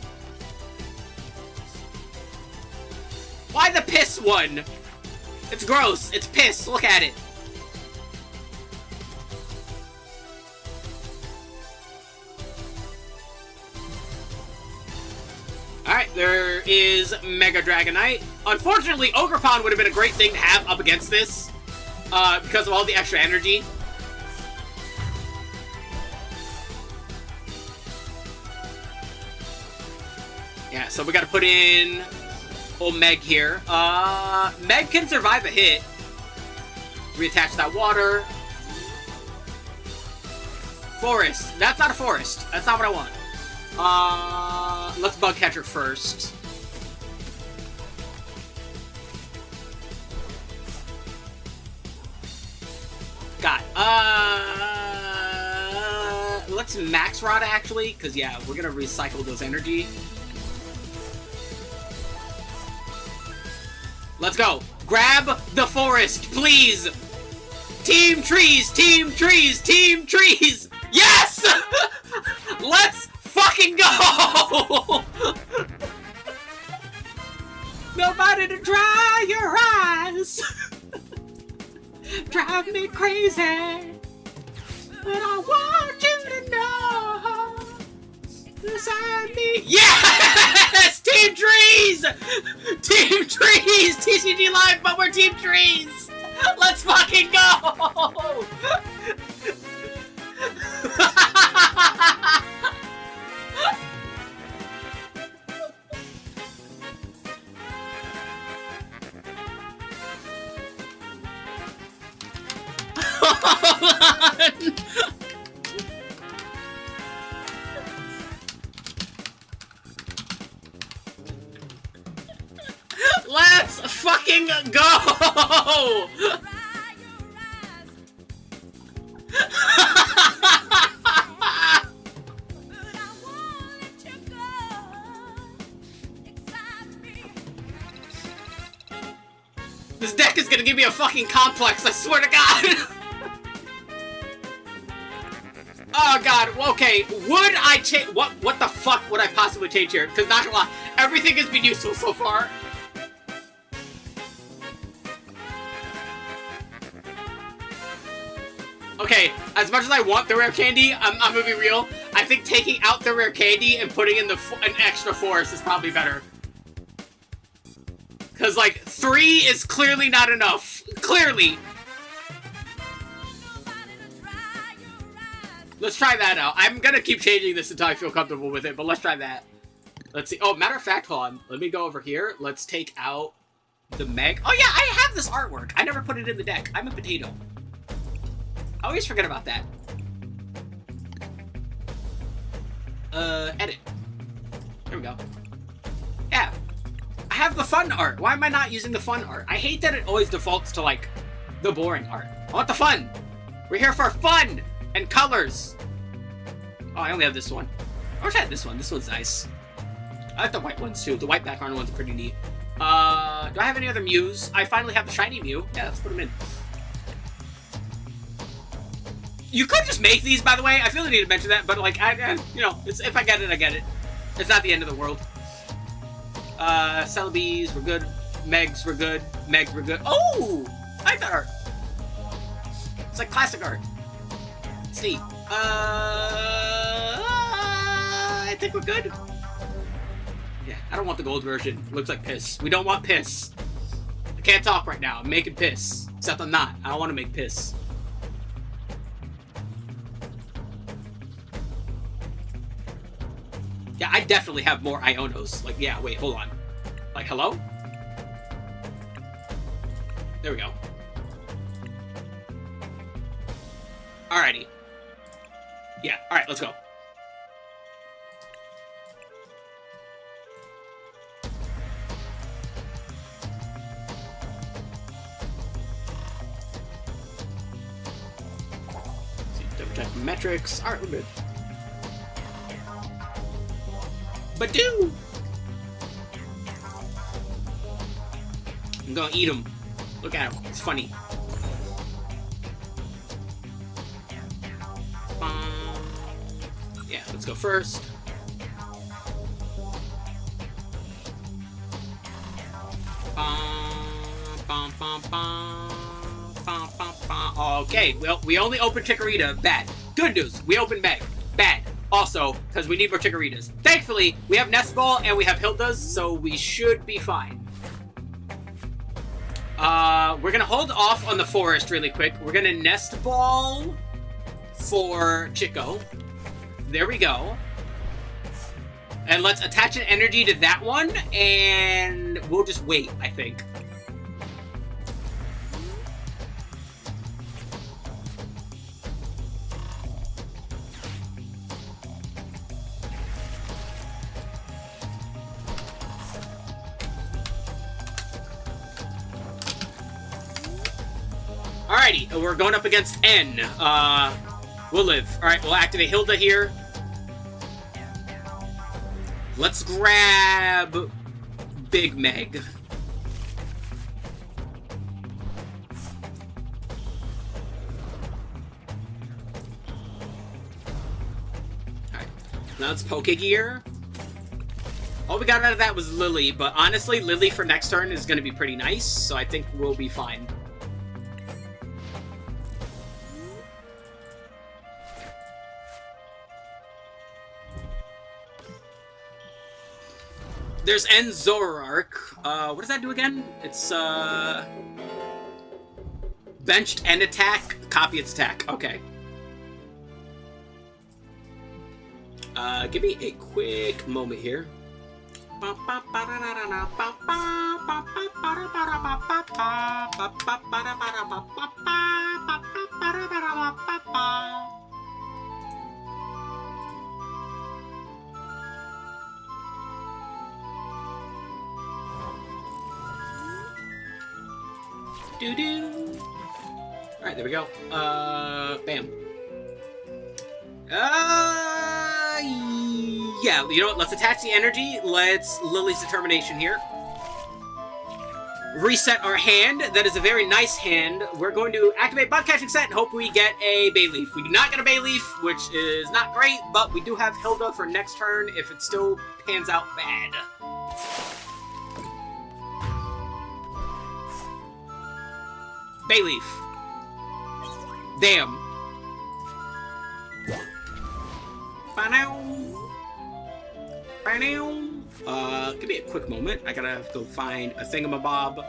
Speaker 1: Why the piss one? It's gross. It's piss. Look at it. Alright, there is Mega Dragonite. Unfortunately, Ogerpon would have been a great thing to have up against this. Because of all the extra energy. Yeah, so we gotta put in old Meg here. Meg can survive a hit. Reattach that water. Forest. That's not a forest. That's not what I want. Let's bug catcher first. Got let's max rod actually, because yeah, we're gonna recycle those energy. Let's go. Grab the forest, please. Team trees, team trees, team trees. Yes! Let's fucking go! Nobody to dry your eyes. Drive me crazy. But I want you to know beside me. Yes! Team trees! Team trees! TCG Live, but we're team trees! Let's fucking go! Let's fucking go! This deck is gonna give me a fucking complex, I swear to God! Oh god, okay, would I change- what the fuck would I possibly change here? Because not gonna lie, everything has been useful so far. Okay, as much as I want the rare candy, I'm gonna be real. I think taking out the rare candy and putting in an extra force is probably better. Because, like, 3 is clearly not enough. Clearly. Let's try that out. I'm gonna keep changing this until I feel comfortable with it, but let's try that. Let's see. Oh, matter of fact, hold on. Let me go over here. Let's take out the Meg. Oh, yeah, I have this artwork. I never put it in the deck. I'm a potato. I always forget about that. Edit. There we go. Yeah. I have the fun art. Why am I not using the fun art? I hate that it always defaults to, like, the boring art. I want the fun. We're here for fun and colors. Oh, I only have this one. I wish I had this one. This one's nice. I like the white ones, too. The white background ones are pretty neat. Do I have any other Mews? I finally have the shiny Mew. Yeah, let's put them in. You could just make these, by the way. I feel the need to mention that, but, like, you know, if I get it, I get it. It's not the end of the world. Celebies, we're good. Megs, we're good. Megs, we're good. Oh! I like that art. It's like classic art. It's neat. I think we're good. Yeah, I don't want the gold version. It looks like piss. We don't want piss. I can't talk right now. I'm making piss. Except I'm not. I don't want to make piss. Yeah, I definitely have more Ionos. Like, yeah, wait, hold on. Like, hello? There we go. Alrighty. Yeah, alright, let's go. Double check metrics. Alright, we're good. Badoo! I'm gonna eat him. Look at him. It's funny. Yeah, let's go first. Okay, well, we only opened Chikorita. Bad. Good news, we opened Meg. Bad. Also, because we need more Chikoritas. Thankfully, we have Nest Ball and we have Hilda's, so we should be fine. We're gonna hold off on the forest really quick. We're gonna Nest Ball for Chico. There we go. And let's attach an energy to that one, and we'll just wait, I think. Alrighty, we're going up against N. We'll live. Alright, we'll activate Hilda here. Let's grab Big Meg. Alright, now it's Pokegear. All we got out of that was Lily, but honestly, Lily for next turn is going to be pretty nice, so I think we'll be fine. There's Zoroark. What does that do again? It's, benched and attack, copy its attack. Okay. Give me a quick moment here. Doo-doo. Alright, there we go. Bam. Yeah, you know what? Let's attach the energy. Let's Lily's Determination here. Reset our hand. That is a very nice hand. We're going to activate Bug Catching Set and hope we get a Bayleaf. We do not get a Bayleaf, which is not great, but we do have Hilda for next turn if it still pans out bad. Bayleaf. Damn. Give me a quick moment. I gotta go find a thingamabob.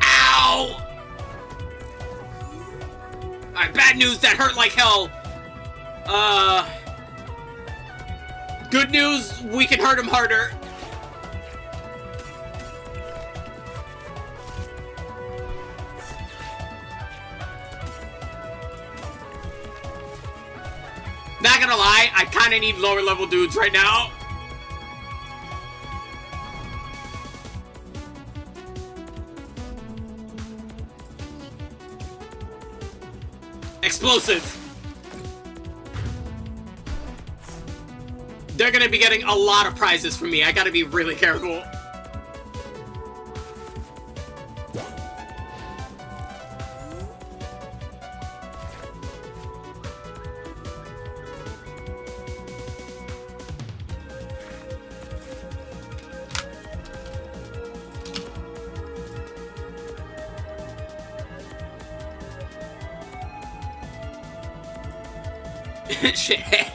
Speaker 1: Ow! Alright, bad news, that hurt like hell. Good news, we can hurt him harder. Not gonna lie, I kinda need lower level dudes right now. Explosive. They're gonna be getting a lot of prizes from me. I gotta be really careful. Shit.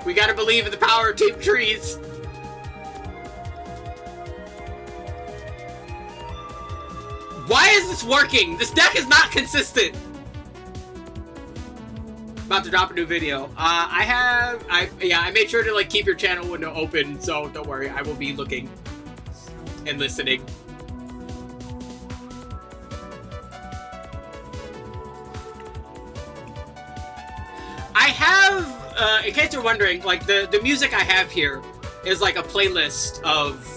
Speaker 1: We gotta believe in the power of Team Trees. Why is this working? This deck is not consistent. About to drop a new video. I made sure to like keep your channel window open, so don't worry, I will be looking and listening. I have, in case you're wondering, like the music I have here is like a playlist of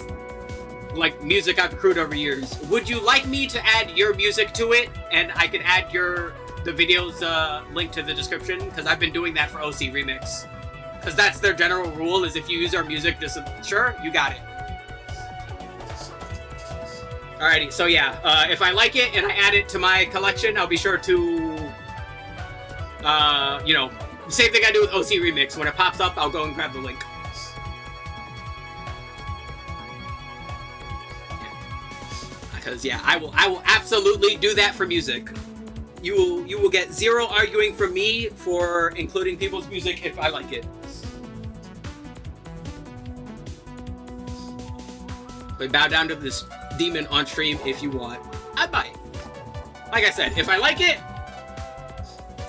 Speaker 1: like music I've accrued over years. Would you like me to add your music to it, and I can add the video's link to the description? Because I've been doing that for OC Remix. Because that's their general rule, is if you use our music, just sure, you got it. Alrighty, so yeah, if I like it and I add it to my collection, I'll be sure to, you know, same thing I do with OC Remix. When it pops up, I'll go and grab the link. Because yeah, I will absolutely do that for music. You will get zero arguing from me for including people's music if I like it. But bow down to this demon on stream if you want. I might. Like I said, if I like it,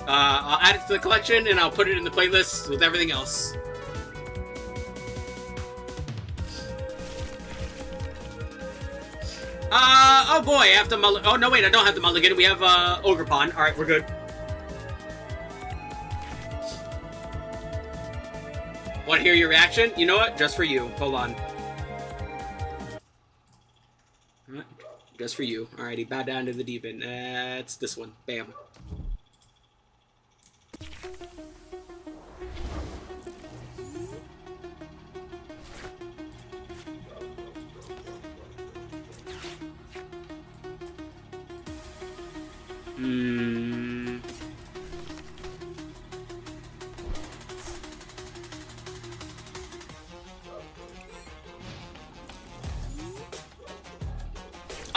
Speaker 1: I'll add it to the collection and I'll put it in the playlist with everything else. Oh boy, I have to oh no, wait, I don't have the mulligan. We have, Ogre Pawn. Alright, we're good. Want to hear your reaction? You know what? Just for you. Hold on. Just for you. Alrighty, bow down to the demon. It's this one. Bam.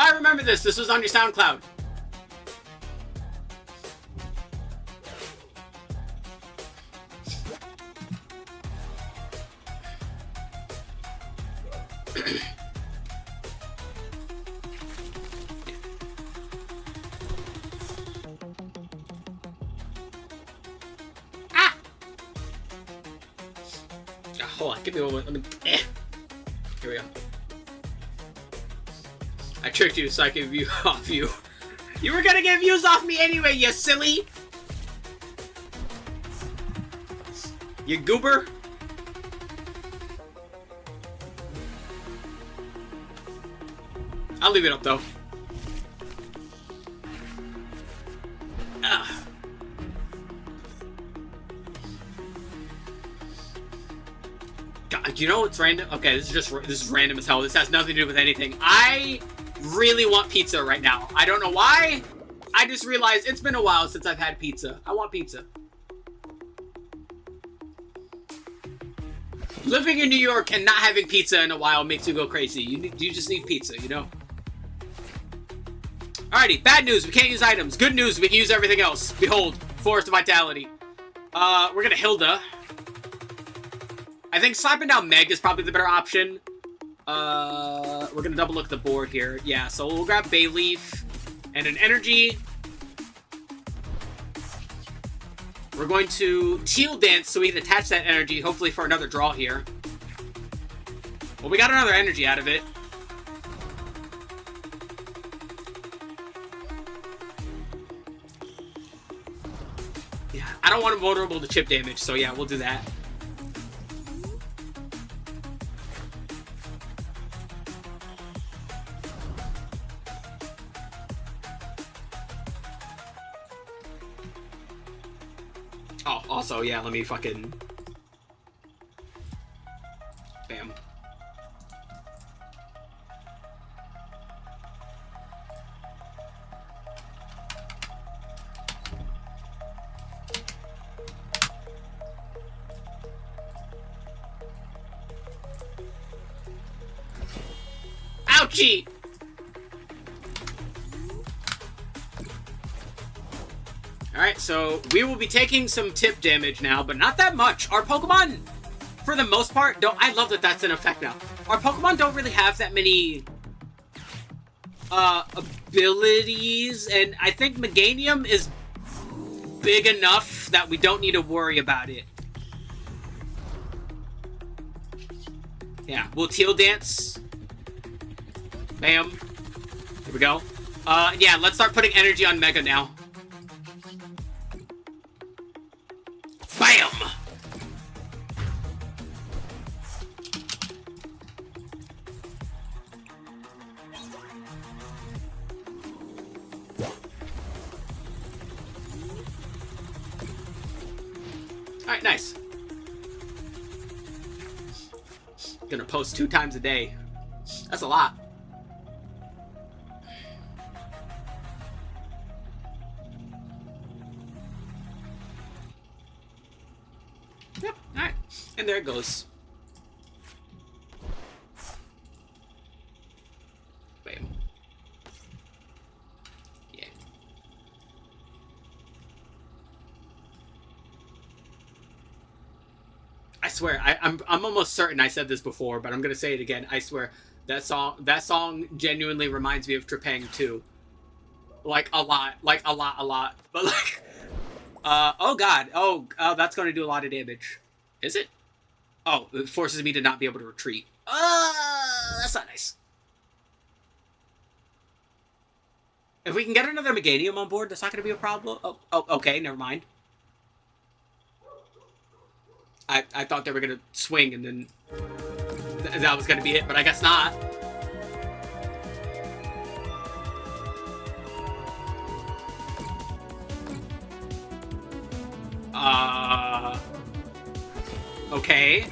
Speaker 1: I remember this. This was on your SoundCloud. Hold on, give me one more. Let me. Here we go. I tricked you so I could view off you. You were gonna get views off me anyway, you silly! You goober! I'll leave it up though. Ugh. God, you know what's random? Okay, this is random as hell. This has nothing to do with anything. I really want pizza right now. I don't know why. I just realized it's been a while since I've had pizza. I want pizza. Living in New York and not having pizza in a while makes you go crazy. You just need pizza, you know? Alrighty, bad news, we can't use items. Good news, we can use everything else. Behold, Forest of Vitality. We're gonna Hilda. I think slapping down Meg is probably the better option. We're gonna double look the board here. Yeah, so we'll grab Bayleaf and an energy. We're going to Teal Dance so we can attach that energy, hopefully for another draw here. Well, we got another energy out of it. Yeah, I don't want him vulnerable to chip damage, so yeah, we'll do that. Oh, also, yeah, let me fucking... Bam. Ouchie! Alright, so we will be taking some tip damage now, but not that much. Our Pokemon, for the most part, don't... I love that that's an effect now. Our Pokemon don't really have that many abilities, and I think Meganium is big enough that we don't need to worry about it. Yeah, we'll Teal Dance. Bam. Here we go. Yeah, let's start putting energy on Mega now. Bam! Alright, nice. Gonna post 2 times a day. That's a lot. Yep, alright. And there it goes. Bam. Yeah. I swear, I'm almost certain I said this before, but I'm gonna say it again. I swear, that song genuinely reminds me of Trepang 2. Like, a lot. Like, a lot. But, like... oh god. Oh, that's going to do a lot of damage. Is it? Oh, it forces me to not be able to retreat. That's not nice. If we can get another Meganium on board, that's not going to be a problem. Oh, okay, never mind. I thought they were going to swing and then that was going to be it, but I guess not. Okay.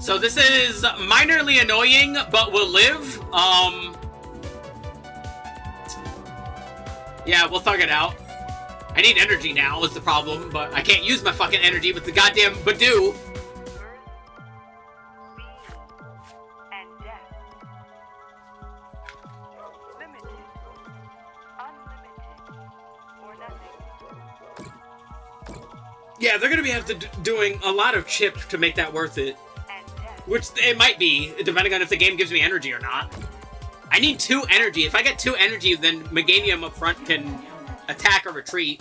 Speaker 1: So this is minorly annoying, but will live. Yeah, we'll thug it out. I need energy now is the problem, but I can't use my fucking energy with the goddamn Badoo. Yeah, they're gonna be doing a lot of chip to make that worth it. Which it might be, depending on if the game gives me energy or not. I need 2 energy. If I get 2 energy, then Meganium up front can attack or retreat.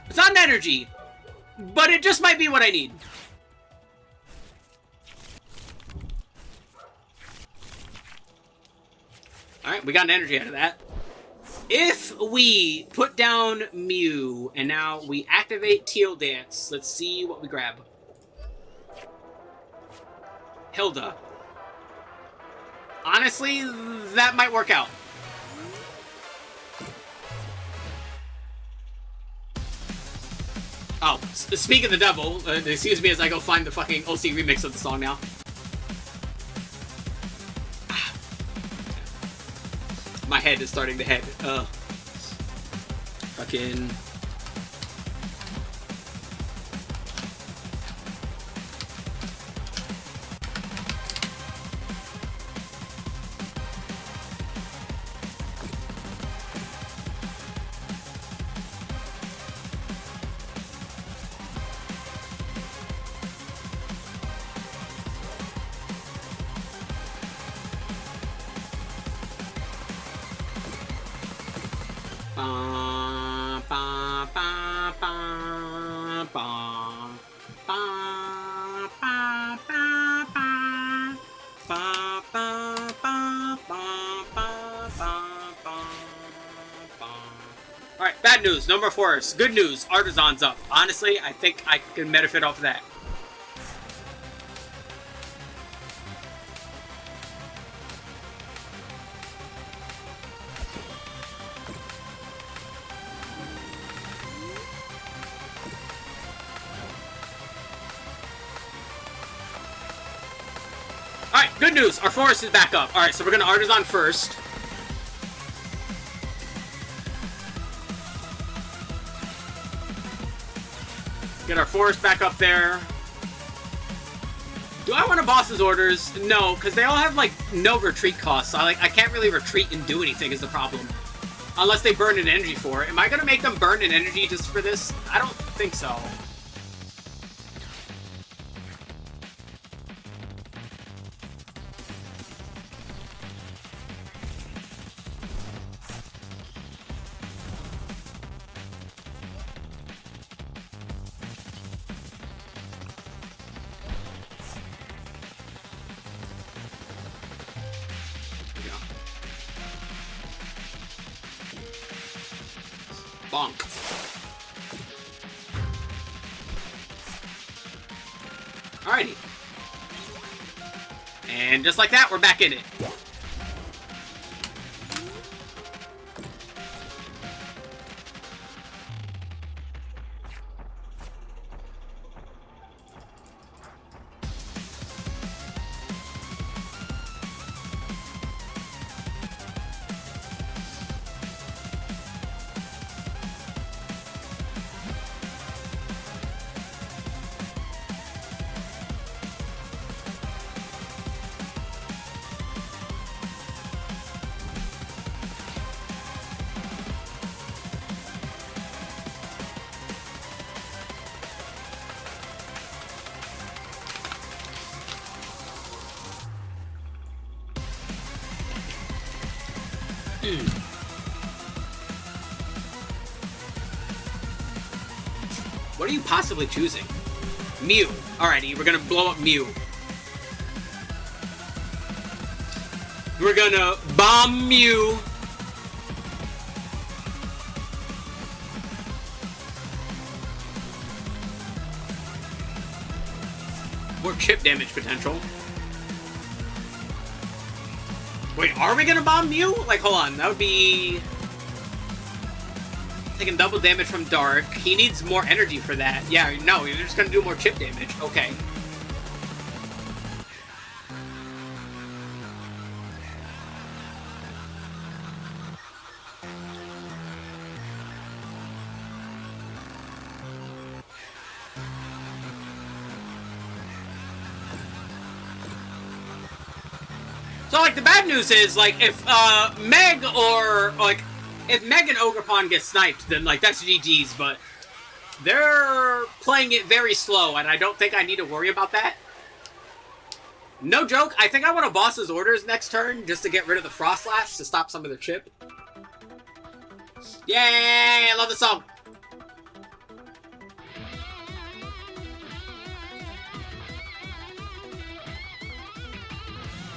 Speaker 1: It's not an energy, but it just might be what I need. Alright, we got an energy out of that. If we put down Mew, and now we activate Teal Dance, let's see what we grab. Hilda. Honestly, that might work out. Oh, speak of the devil, excuse me as I go find the fucking OC remix of the song now. My head is starting to head. Fucking... Alright, bad news, no more forests. Good news, Artisan's up. Honestly, I think I can benefit off of that. Alright, good news, our forest is back up. Alright, so we're gonna Artisan first. Get our forest back up there. Do I want a boss's orders? No, because they all have, like, no retreat costs. So I can't really retreat and do anything is the problem. Unless they burn an energy for it. Am I going to make them burn an energy just for this? I don't think so. Bonk. Alrighty. And just like that, we're back in it. What are you possibly choosing? Mew. Alrighty, we're gonna blow up Mew. We're gonna bomb Mew. More chip damage potential. Wait, are we gonna bomb Mew? Like, hold on, that would be... taking double damage from Dark. He needs more energy for that. Yeah, no, you're just gonna do more chip damage. Okay. So, like, the bad news is, like, if, Meg or, like, if Meg and Ogerpon get sniped, then, like, that's GG's, but they're playing it very slow, and I don't think I need to worry about that. No joke, I think I want a boss's orders next turn, just to get rid of the Frost Lash, to stop some of the chip. Yay, I love the song!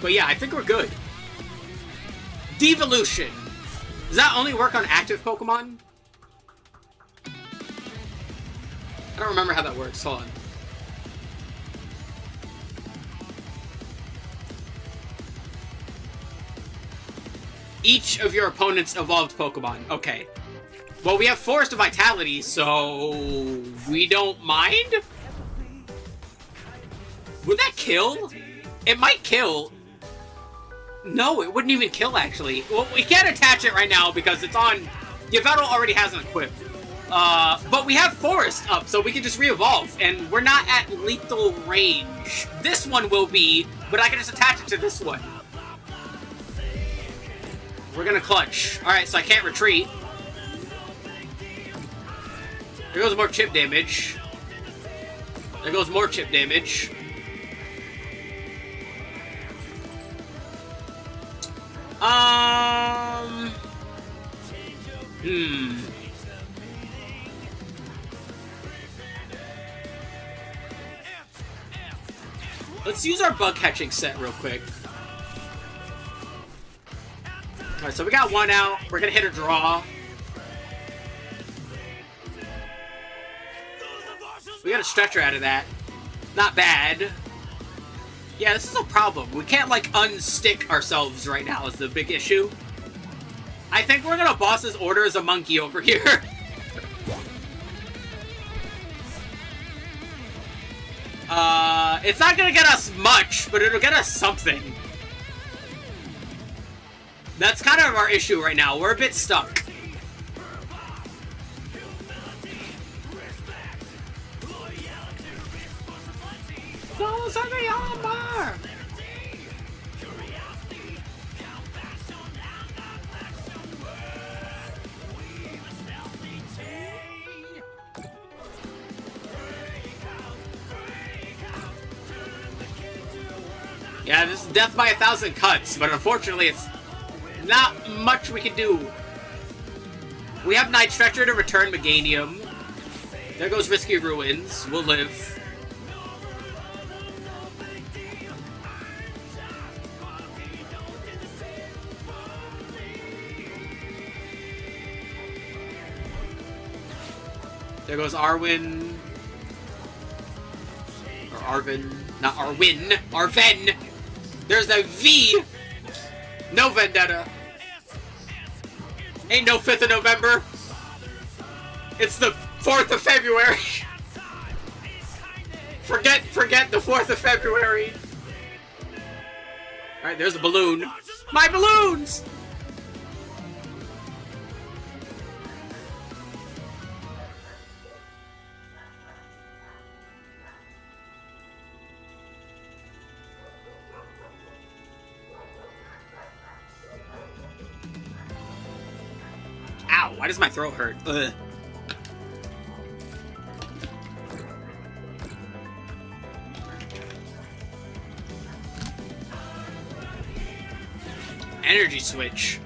Speaker 1: But yeah, I think we're good. Devolution. Does that only work on active Pokemon? I don't remember how that works. Hold on. Each of your opponent's evolved Pokemon. Okay. Well, we have Forest of Vitality, so we don't mind? Would that kill? It might kill. No, it wouldn't even kill, actually. Well, we can't attach it right now because it's on... Yveltal already has an equip. But we have Forest up, so we can just re-evolve, and we're not at lethal range. This one will be, but I can just attach it to this one. We're gonna clutch. Alright, so I can't retreat. There goes more chip damage. There goes more chip damage. Let's use our bug catching set real quick. Alright, so we got one out. We're gonna hit a draw. We got a stretcher out of that. Not bad. Yeah, this is a problem. We can't, like, unstick ourselves right now is the big issue. I think we're gonna boss's order as a monkey over here. It's not gonna get us much, but it'll get us something. That's kind of our issue right now. We're a bit stuck. Yeah, this is death by 1,000 cuts, but unfortunately it's not much we can do. We have Night Stretcher to return Meganium. There goes Risky Ruins. We'll live. There goes Arwen. Or Arvin. Not Arwin. Arven. There's a V. No Vendetta. Ain't no 5th of November. It's the 4th of February. Forget the 4th of February. Alright, there's a balloon. My balloons! Ow, why does my throat hurt? Ugh. Energy switch.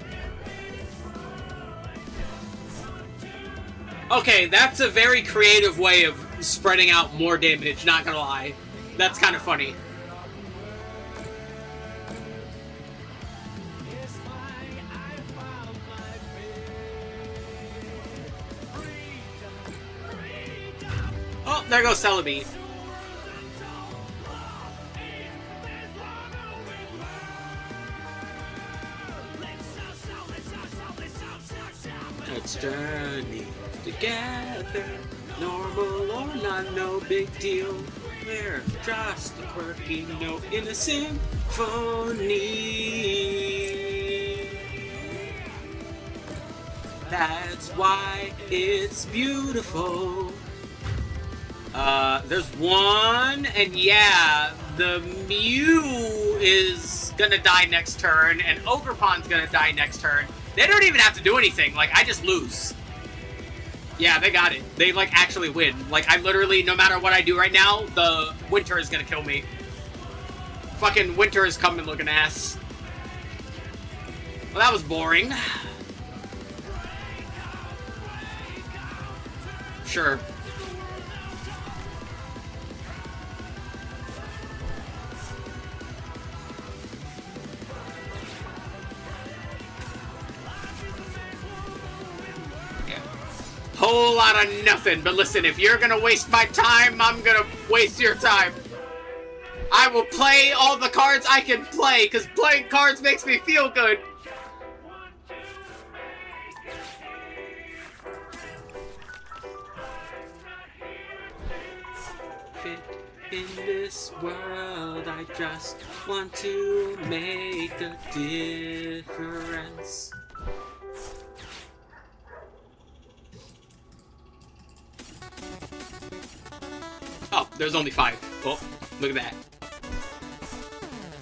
Speaker 1: Okay, that's a very creative way of spreading out more damage, not gonna lie. That's kind of funny. Oh, there goes Celebi. Let's journey together. Normal or not, no big deal. We're just a quirky note in a symphony. That's why it's beautiful. There's one, and yeah, the Mew is gonna die next turn, and Ogerpon's gonna die next turn. They don't even have to do anything, like, I just lose. Yeah, they got it. They, like, actually win. Like, I literally, no matter what I do right now, the Winter is gonna kill me. Fucking Winter is coming looking ass. Well, that was boring. Sure. Whole lot of nothing, but listen, if you're gonna waste my time, I'm gonna waste your time. I will play all the cards I can play, because playing cards makes me feel good. Fit in this world, I just want to make a difference. Oh, there's only 5. Oh, look at that.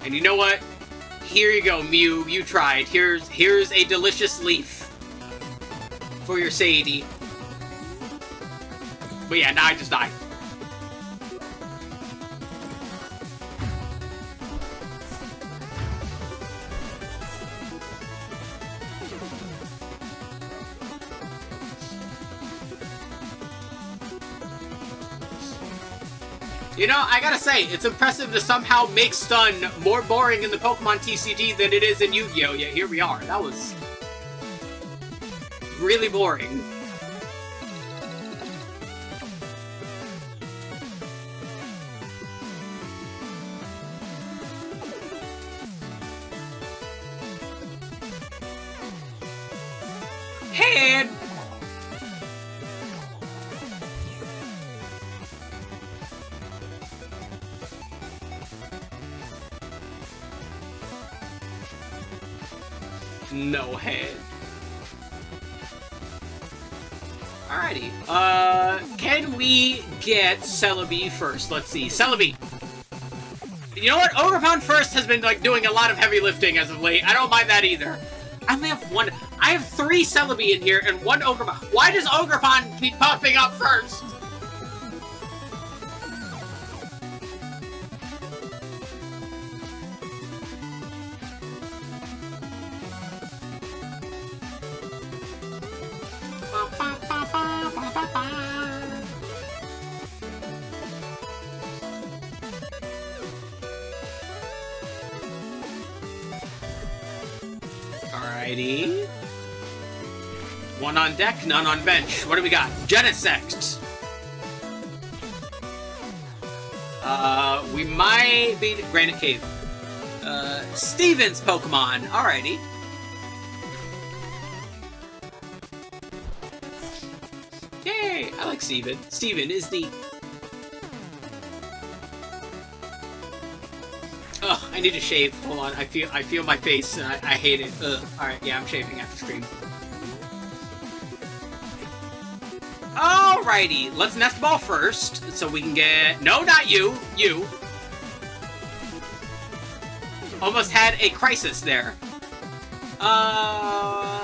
Speaker 1: And you know what? Here you go, Mew. You tried. Here's a delicious leaf for your Sadie. But yeah, now I just died. You know, I gotta say, it's impressive to somehow make stun more boring in the Pokemon TCG than it is in Yu-Gi-Oh! Yeah, here we are. That was really boring. Head! No head. Alrighty. Can we get Celebi first? Let's see. Celebi! You know what? Ogerpon first has been, like, doing a lot of heavy lifting as of late. I don't mind that either. I only have one. I have 3 Celebi in here and 1 Ogerpon. Why does Ogerpon keep popping up first? Alrighty. One on deck, none on bench. What do we got? Genesect. We might be Granite Cave. Steven's Pokemon. Alrighty. Yay! I like Steven. Steven is neat. Ugh, I need to shave. Hold on, I feel my face and I hate it. Ugh. Alright, yeah, I'm shaving after stream. Alrighty, let's nest ball first, so we can get... No, not you! You! Almost had a crisis there. I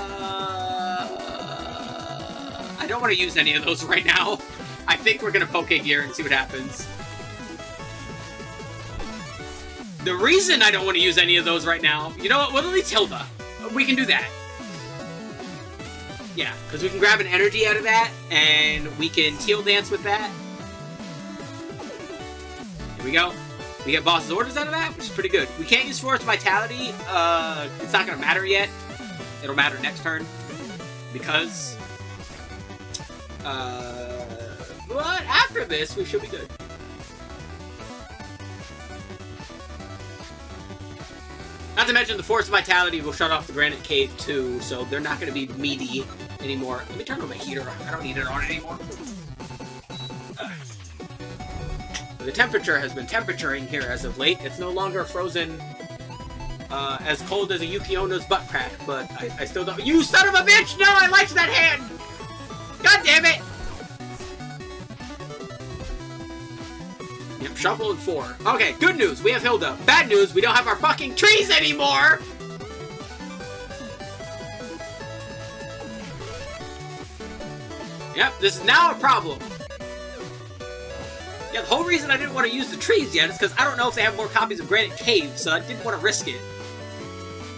Speaker 1: don't want to use any of those right now. I think we're gonna Poke Gear and see what happens. The reason I don't want to use any of those right now... You know what? We'll delete Hilda. We can do that. Yeah, because we can grab an energy out of that, and we can Teal Dance with that. Here we go. We get Boss's Orders out of that, which is pretty good. We can't use Forest Vitality. It's not going to matter yet. It'll matter next turn. Because... but after this, we should be good. Not to mention, the Force Vitality will shut off the Granite Cave, too, so they're not going to be meaty anymore. Let me turn on my heater. I don't need it on anymore. The temperature has been temperaturing here as of late. It's no longer frozen as cold as a Yukiona's butt crack, but I still don't... You son of a bitch! No, I liked that hand! God damn it! Yep, shuffle and 4. Okay, good news, we have Hilda. Bad news, we don't have our fucking trees anymore! Yep, this is now a problem. Yeah, the whole reason I didn't want to use the trees yet is because I don't know if they have more copies of Granite Cave, so I didn't want to risk it.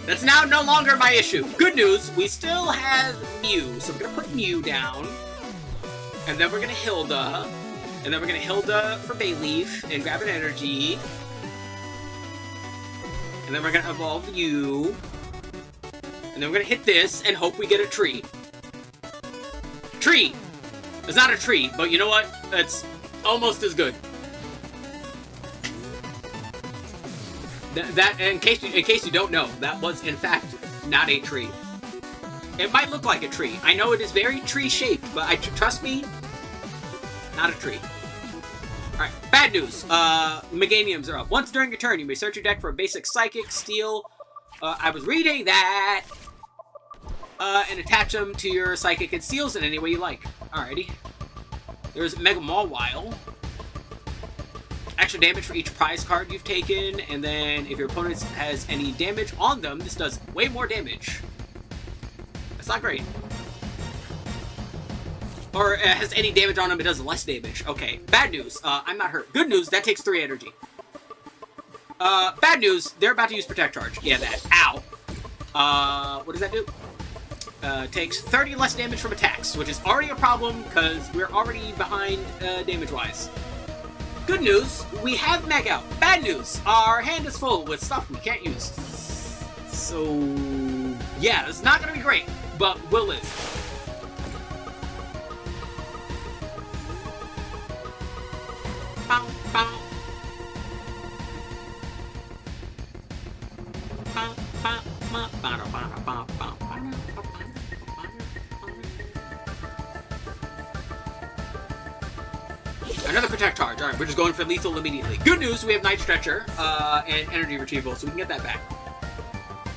Speaker 1: That's now no longer my issue. Good news, we still have Mew, so we're going to put Mew down. And then we're going to Hilda. And then we're going to Hilda for Bayleaf and grab an energy. And then we're going to evolve you. And then we're going to hit this and hope we get a tree. Tree! It's not a tree, but you know what? That's almost as good. That in case you don't know, that was in fact not a tree. It might look like a tree. I know it is very tree-shaped, but trust me, not a tree. Alright, bad news. Meganiums are up. Once during your turn, you may search your deck for a basic Psychic, Steel. I was reading that. And attach them to your Psychic and Steels in any way you like. Alrighty. There's Mega Mawile. Extra damage for each prize card you've taken, and then if your opponent has any damage on them, this does way more damage. That's not great. Or it has any damage on them, it does less damage. Okay, bad news. I'm not hurt. Good news, that takes 3 energy. Bad news, they're about to use Protect Charge. Yeah, that. Ow. What does that do? Takes 30 less damage from attacks, which is already a problem because we're already behind damage-wise. Good news, we have Meg out. Bad news, our hand is full with stuff we can't use. So, yeah, it's not going to be great, but we'll live. Bow, bow. Bow, bow, bow, bow, bow, bow, bow. Another Protect Charge. Alright, we're just going for lethal immediately. Good news, we have Night Stretcher and Energy Retrieval, so we can get that back.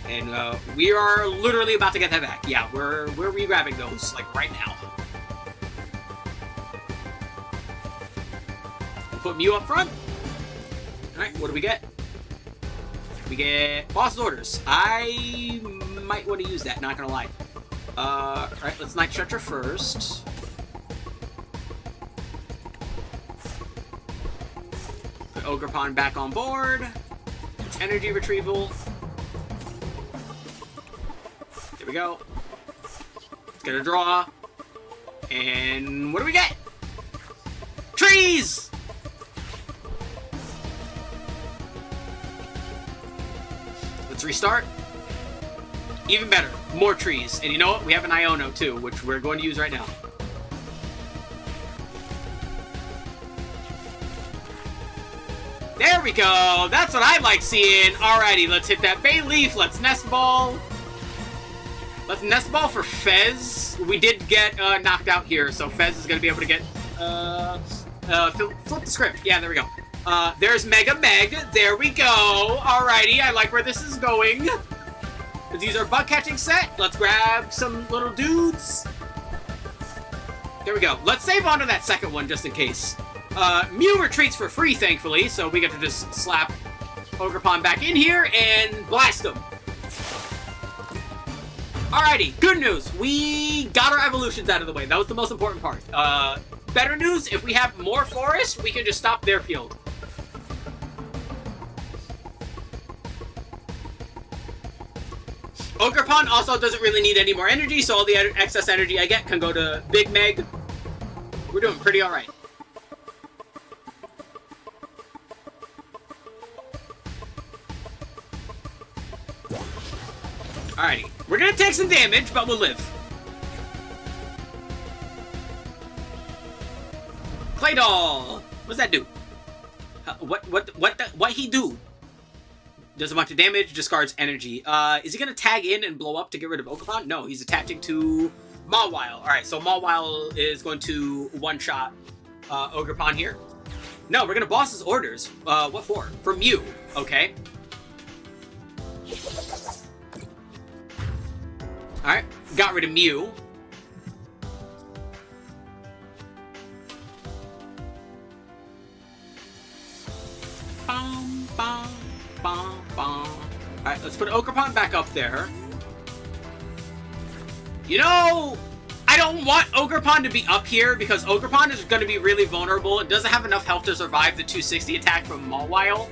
Speaker 1: And we are literally about to get that back. Yeah, we're re-grabbing those, like, right now. We'll put Mew up front. Alright, what do we get? We get Boss's Orders. I might want to use that, not gonna lie. Alright, let's Night Stretcher first. Ogerpon back on board. It's Energy Retrieval. Here we go. It's gonna draw. And what do we get? Trees! Let's restart. Even better, more trees. And you know what? We have an Iono too, which we're going to use right now. There we go. That's what I like seeing. Alrighty, let's hit that Bay Leaf. Let's Nest Ball. Let's Nest Ball for Fez. We did get knocked out here, so Fez is going to be able to get... flip the script. Yeah, there we go. There's Mega Meg. There we go. Alrighty, I like where this is going. These are bug catching set. Let's grab some little dudes. There we go. Let's save on to that second one just in case. Mew retreats for free, thankfully, so we get to just slap Ogerpon back in here and blast him. Alrighty, good news. We got our evolutions out of the way. That was the most important part. Better news, if we have more forest, we can just stop their field. Ogerpon also doesn't really need any more energy, so all the excess energy I get can go to Big Meg. We're doing pretty alright. Alrighty. We're gonna take some damage, but we'll live. Claydol! What's that do? What he do? Does a bunch of damage, discards energy. Is he gonna tag in and blow up to get rid of Ogerpon? No, he's attaching to Mawile. Alright, so Mawile is going to one-shot Ogerpon here. No, we're gonna boss his orders. What for? For Mew. Okay. Alright, got rid of Mew. Bum, bum, bum, bum. Alright, let's put Ogerpon back up there. You know, I don't want Ogerpon to be up here because Ogerpon is going to be really vulnerable. It doesn't have enough health to survive the 260 attack from Mawile.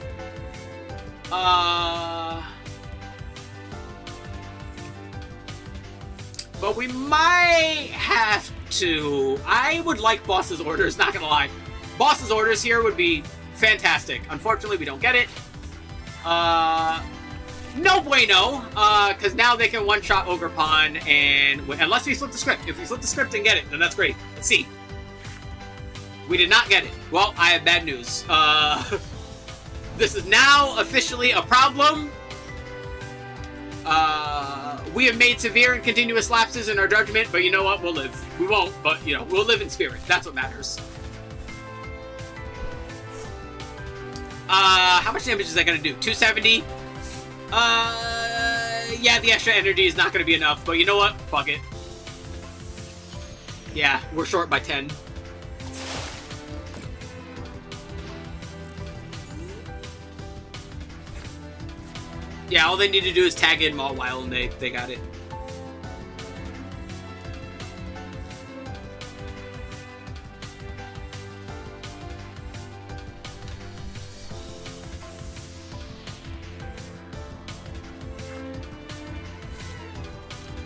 Speaker 1: But we might have to. I would like Boss's orders, not gonna lie. Boss's orders here would be fantastic. Unfortunately, we don't get it. No bueno, because now they can one-shot Ogerpon, and unless we flip the script. If we flip the script and get it, then that's great. Let's see. We did not get it. Well, I have bad news. This is now officially a problem. We have made severe and continuous lapses in our judgment, but you know what? We'll live. We won't, but, you know, we'll live in spirit. That's what matters. How much damage is that gonna do? 270? Yeah, the extra energy is not gonna be enough, but you know what? Fuck it. Yeah, we're short by 10. Yeah, all they need to do is tag in Mawile and they got it.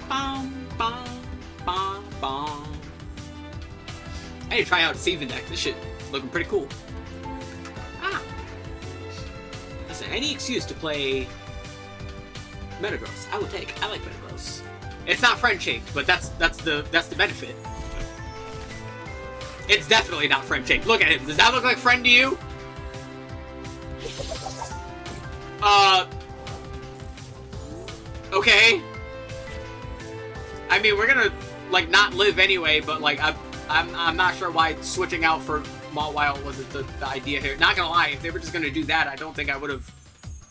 Speaker 1: Bum, bum, bum, bum. I need to try out a Steven deck. This shit looking pretty cool. Ah. Listen, any excuse to play Metagross, I will take. I like Metagross. It's not friend-shaped, but that's the benefit. It's definitely not friend-shaped. Look at him. Does that look like friend to you? Okay. I mean, we're gonna like not live anyway, but like I'm not sure why switching out for Mawile wasn't the idea here. Not gonna lie, if they were just gonna do that, I don't think I would have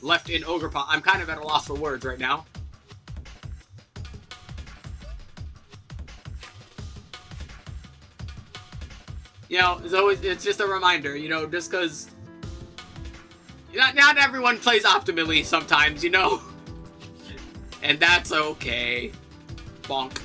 Speaker 1: left in Ogerpon. I'm kind of at a loss for words right now. You know, it's just a reminder, you know, just because not everyone plays optimally sometimes, you know? And that's okay. Bonk.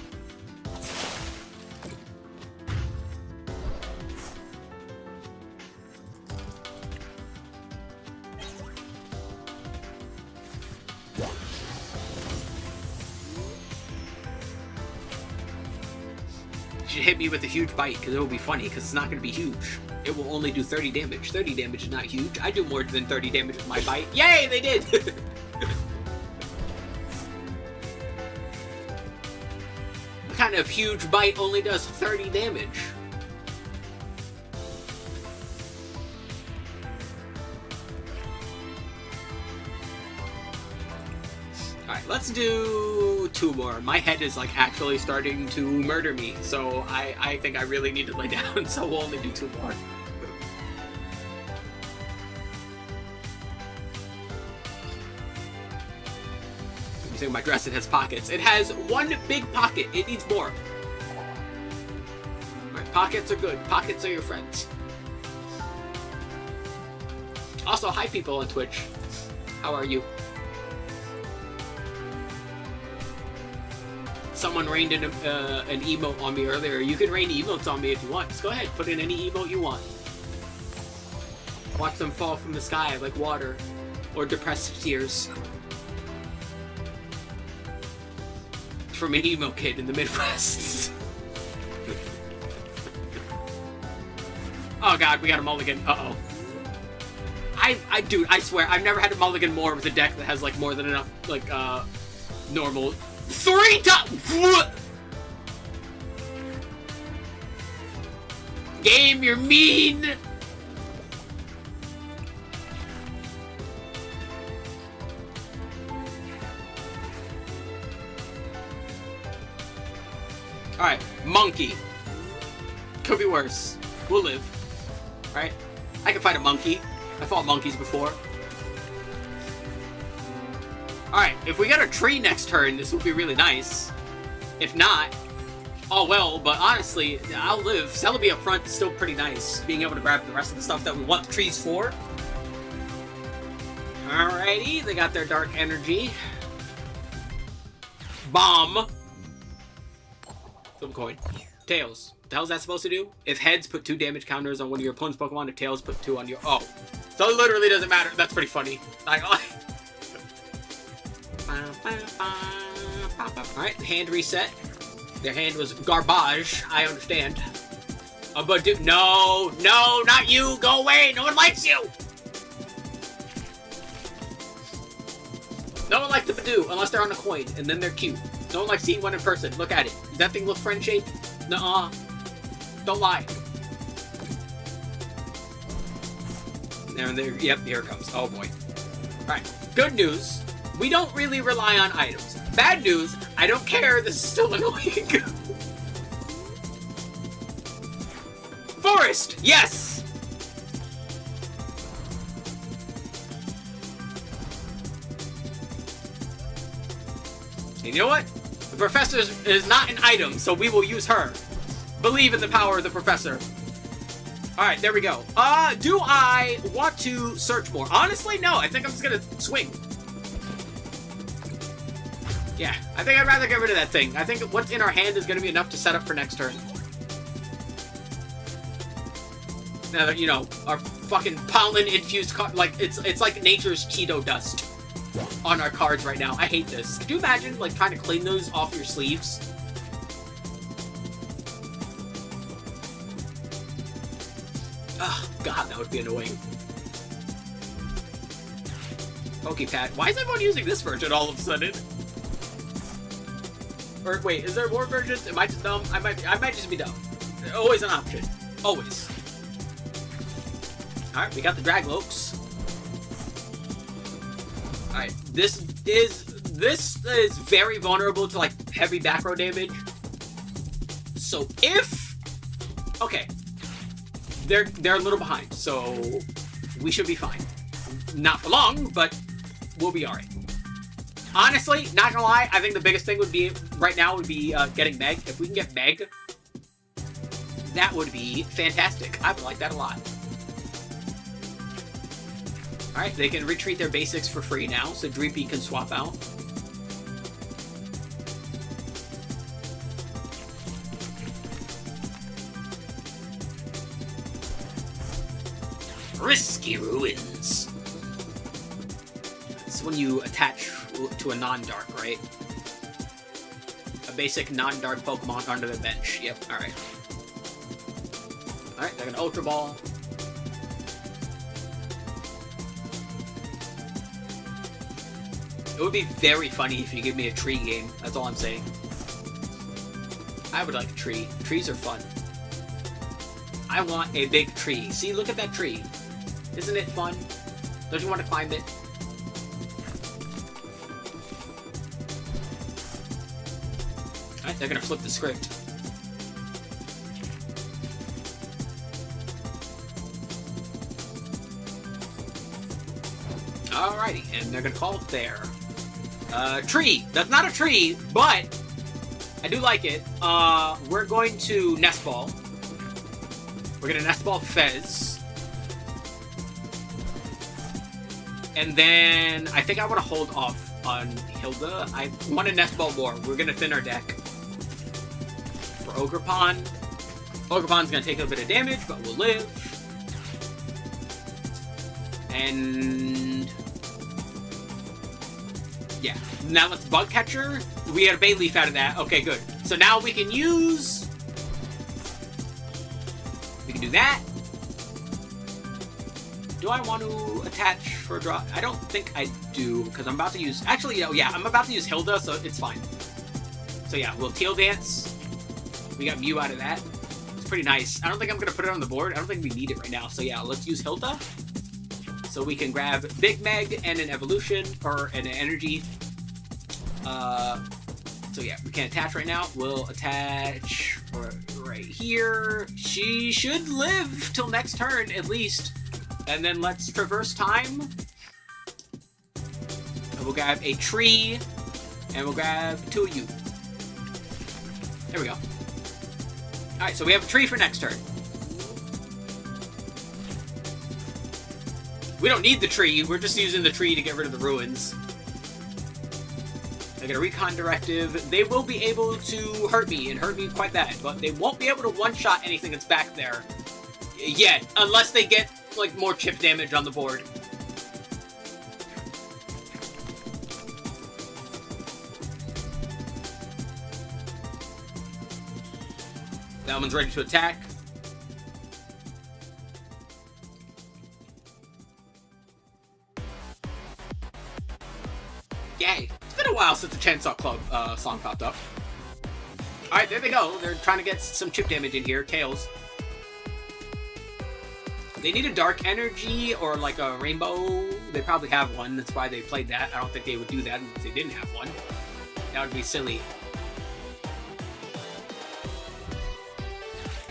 Speaker 1: You should hit me with a huge bite, because it will be funny, because it's not going to be huge. It will only do 30 damage. 30 damage is not huge. I do more than 30 damage with my bite. Yay, they did! kind of huge bite only does 30 damage. Alright, let's do 2 more. My head is like actually starting to murder me, so I think I really need to lay down, so we'll only do 2 more. You think my dress, it has pockets. It has 1 big pocket. It needs more. Alright, pockets are good. Pockets are your friends. Also, hi people on Twitch. How are you? Someone rained in an emote on me earlier. You can rain emotes on me if you want. Just go ahead, put in any emote you want. Watch them fall from the sky like water. Or depressed tears. From an emo kid in the Midwest. Oh god, we got a mulligan. Uh-oh. Dude, I swear, I've never had a mulligan more with a deck that has, like, more than enough, like, normal... 3 times! Game, you're mean! Alright, monkey. Could be worse. We'll live. Alright? I can fight a monkey. I fought monkeys before. Alright, if we get a tree next turn, this would be really nice. If not, oh well, but honestly, I'll live. Celebi up front is still pretty nice. Being able to grab the rest of the stuff that we want the trees for. Alrighty, they got their dark energy. Bomb. Flip a coin. Tails. What the hell is that supposed to do? If heads, put 2 damage counters on one of your opponent's Pokemon. If tails, put 2 on your... Oh. So it literally doesn't matter. That's pretty funny. Alright, hand reset. Their hand was garbage. I understand. Oh, but dude, no, not you. Go away. No one likes you. No one likes the Badoo unless they're on a coin, and then they're cute. No one likes seeing one in person. Look at it. Does that thing look friend-shaped? Nuh-uh. Don't lie. And there, yep, here it comes. Oh boy. Alright, good news. We don't really rely on items. Bad news, I don't care, this is still annoying. Forest! Yes! And you know what? The professor is not an item, so we will use her. Believe in the power of the professor. Alright, there we go. Do I want to search more? Honestly, no. I think I'm just gonna swing. Yeah, I think I'd rather get rid of that thing. I think what's in our hand is going to be enough to set up for next turn. Now that, you know, our fucking pollen-infused card, like, it's like nature's Cheeto dust on our cards right now. I hate this. Could you imagine, like, trying to clean those off your sleeves? Oh, God, that would be annoying. Pokepad. Why is everyone using this version all of a sudden? Or wait, is there more versions? Am I just dumb? I might just be dumb. Always an option. Always. Alright, we got the Draglokes. Alright, this is very vulnerable to like heavy back row damage. So if okay. They're a little behind, so we should be fine. Not for long, but we'll be alright. Honestly, not gonna lie, I think the biggest thing would be, right now, would be getting Meg. If we can get Meg, that would be fantastic. I would like that a lot. Alright, they can retreat their basics for free now, so Dreepy can swap out. Risky Ruins. This is when you attach to a non-dark, right? A basic non-dark Pokemon onto the bench. Yep, alright. Alright, they're gonna Ultra Ball. It would be very funny if you give me a tree game. That's all I'm saying. I would like a tree. Trees are fun. I want a big tree. See, look at that tree. Isn't it fun? Don't you want to climb it? Alright, they're gonna flip the script. Alrighty, and they're gonna call it there. Tree! That's not a tree, but I do like it. We're going to nest ball. We're gonna nest ball Fez. And then I think I want to hold off on Hilda. I want to nest ball more. We're gonna thin our deck. For Ogerpon. Ogerpon's gonna take a bit of damage, but we'll live. And yeah. Now let's Bug Catcher. We got a Bay Leaf out of that. Okay, good. So now we can use... We can do that. Do I want to attach for a draw? I don't think I do, because I'm about to use... Actually, yeah, I'm about to use Hilda, so it's fine. So yeah, we'll Teal Dance. We got Mew out of that. It's pretty nice. I don't think I'm going to put it on the board. I don't think we need it right now. So yeah, let's use Hilda. So we can grab Big Meg and an Evolution, or an Energy. So yeah, we can't attach right now. We'll attach right here. She should live till next turn, at least. And then let's traverse time. And we'll grab a tree. And we'll grab 2 of you. There we go. Alright, so we have a tree for next turn. We don't need the tree. We're just using the tree to get rid of the ruins. I get a Recon Directive. They will be able to hurt me, and hurt me quite bad. But they won't be able to one-shot anything that's back there yet. Unless they get, like, more chip damage on the board. That one's ready to attack. Yay. It's been a while since the Chainsaw Club song popped up. Alright, there they go. They're trying to get some chip damage in here. Tails. They need a Dark Energy or like a Rainbow. They probably have one. That's why they played that. I don't think they would do that if they didn't have one. That would be silly.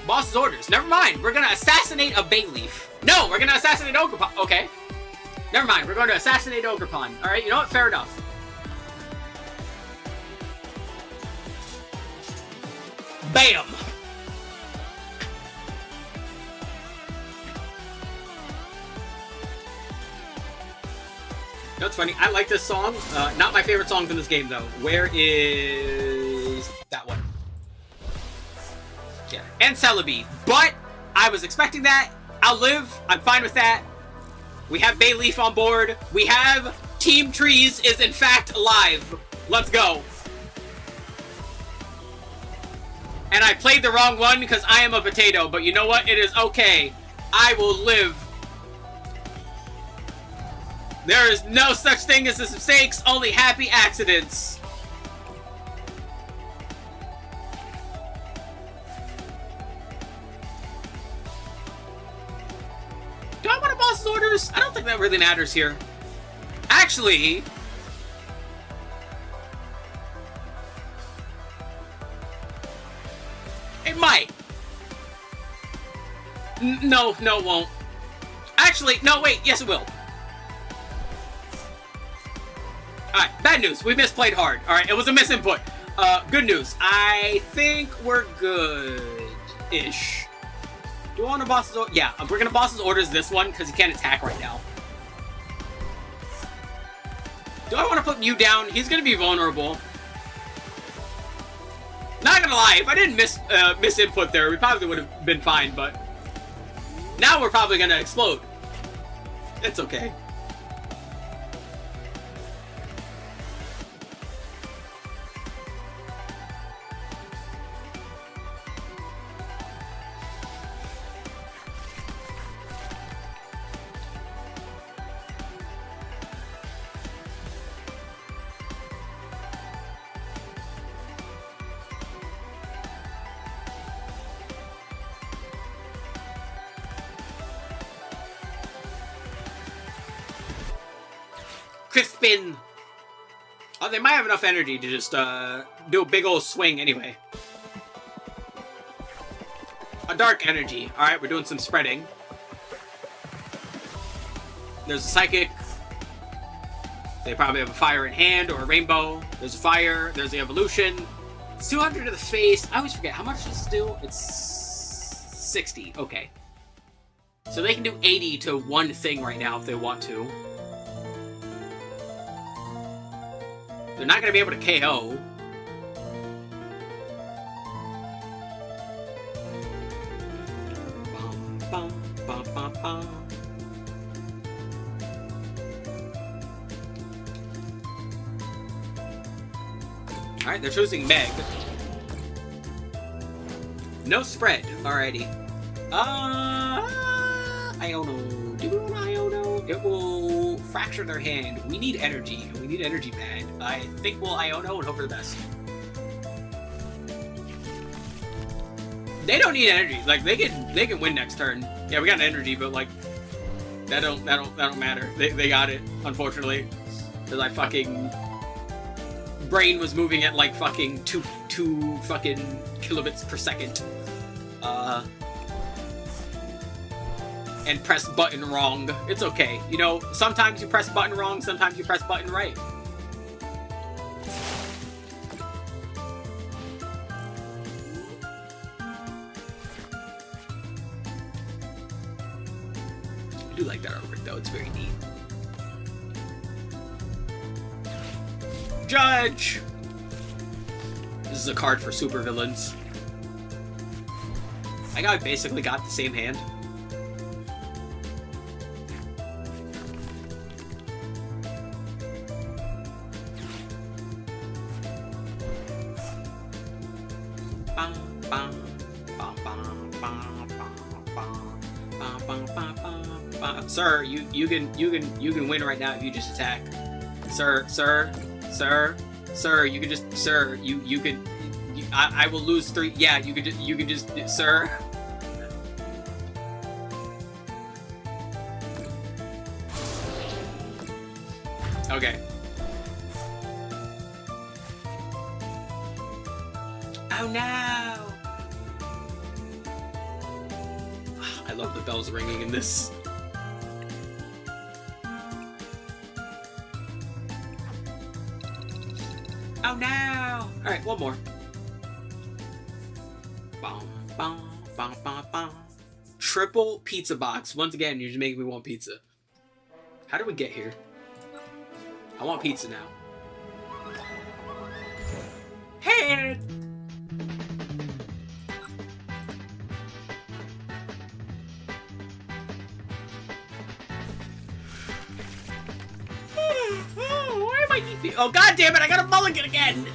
Speaker 1: Boss's orders. Never mind. We're gonna assassinate a Bayleaf. No, we're gonna assassinate Ogerpon. Okay. Never mind. We're going to assassinate Ogerpon. Alright, you know what? Fair enough. Bam! You know what's funny? I like this song. Not my favorite songs in this game, though. Where is that one? Yeah. And Celebi. But I was expecting that. I'll live. I'm fine with that. We have Bayleaf on board. We have Team Trees is in fact alive. Let's go. And I played the wrong one because I am a potato. But you know what? It is okay. I will live. There is no such thing as mistakes, only happy accidents. Do I want a boss's orders? I don't think that really matters here. Actually... it might. No, it won't. Actually, no, wait, yes it will. Alright, bad news. We misplayed hard. Alright, it was a misinput. Good news. I think we're good-ish. Do I want a boss's order? Yeah, we're gonna boss's orders this one because he can't attack right now. Do I want to put Mew down? He's gonna be vulnerable. Not gonna lie, if I didn't misinput there, we probably would have been fine, but now we're probably gonna explode. It's okay. 5th spin! Oh, they might have enough energy to just do a big old swing anyway. A dark energy. Alright, we're doing some spreading. There's a psychic. They probably have a fire in hand or a rainbow. There's a fire. There's the evolution. It's 200 to the face. I always forget. How much does this do? It's 60. Okay. So they can do 80 to one thing right now if they want to. They're not going to be able to KO. Bum, bum, bum, bum. Alright, they're choosing Meg. No spread. Alrighty. Iono. Do we want Iono? It will fracture their hand. We need energy, and we need energy bad. I think we'll Iono and hope for the best. They don't need energy. Like they can win next turn. Yeah, we got an energy, but like that don't matter. They got it, unfortunately. Because I fucking brain was moving at like fucking two fucking kilobits per second. And press button wrong. It's okay. You know, sometimes you press button wrong, sometimes you press button right. I do like that artwork though, it's very neat. Judge! This is a card for supervillains. I basically got the same hand. Sir, you can win right now if you just attack. Sir, you can just, sir, you can, I will lose 3. Yeah, you can just, sir. Okay. Oh no! I love the bells ringing in this. Oh no! Alright, one more. Triple pizza box. Once again, you're just making me want pizza. How did we get here? I want pizza now. Head! Why am I eating? Oh god damn it! I got a mulligan again.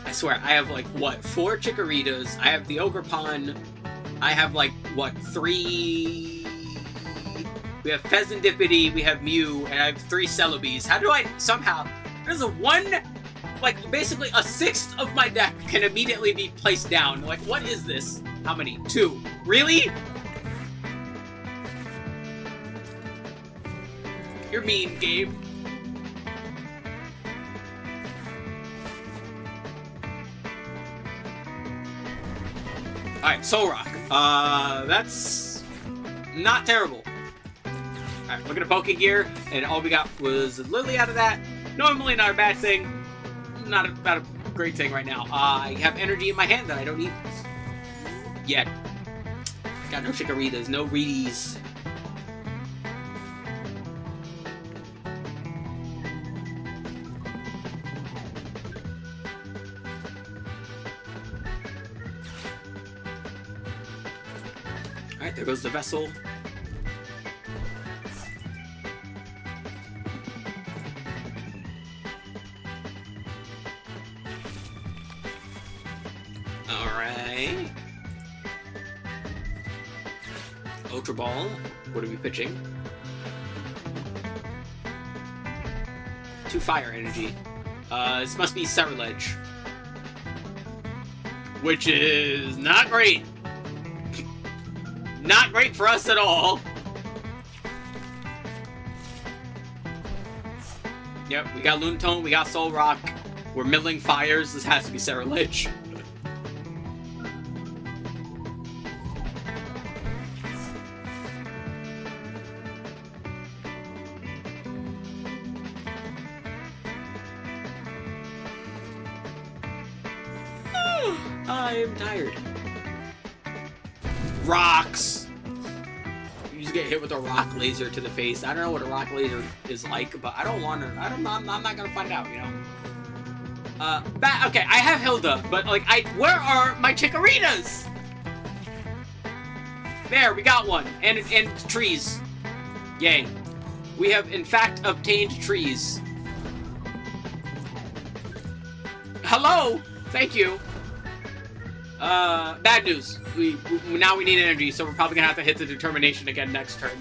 Speaker 1: I swear, I have like what 4 Chikorritas. I have the Ogre Pond. I have like what 3. We have Pheasantipity. We have Mew, and I have 3 Celebes. How do I somehow? There's a 1. Like basically a 1/6 of my deck can immediately be placed down. Like what is this? How many? 2. Really? You're mean, game. Alright, Soul Rock. That's not terrible. Alright, look at the Pokegear, and all we got was a Lily out of that. Normally not a bad thing. Not a great thing right now. I have energy in my hand that I don't need yet. Got no Chikorritas, no Reedies. Alright, there goes the vessel. Alright. Ultra Ball. What are we pitching? 2 fire energy. This must be Cerulege. Which is not great. Not great for us at all. Yep, we got Lunatone, we got Soul Rock. We're milling fires. This has to be Sarah Lich. I am tired. Rocks! You just get hit with a rock laser to the face. I don't know what a rock laser is like, but I don't want to. I'm not gonna find out, you know? Okay, I have Hilda, but like, where are my Chikaritas? There, we got one. And trees. Yay. We have, in fact, obtained trees. Hello! Thank you. Bad news. Now we need energy, so we're probably gonna have to hit the determination again next turn.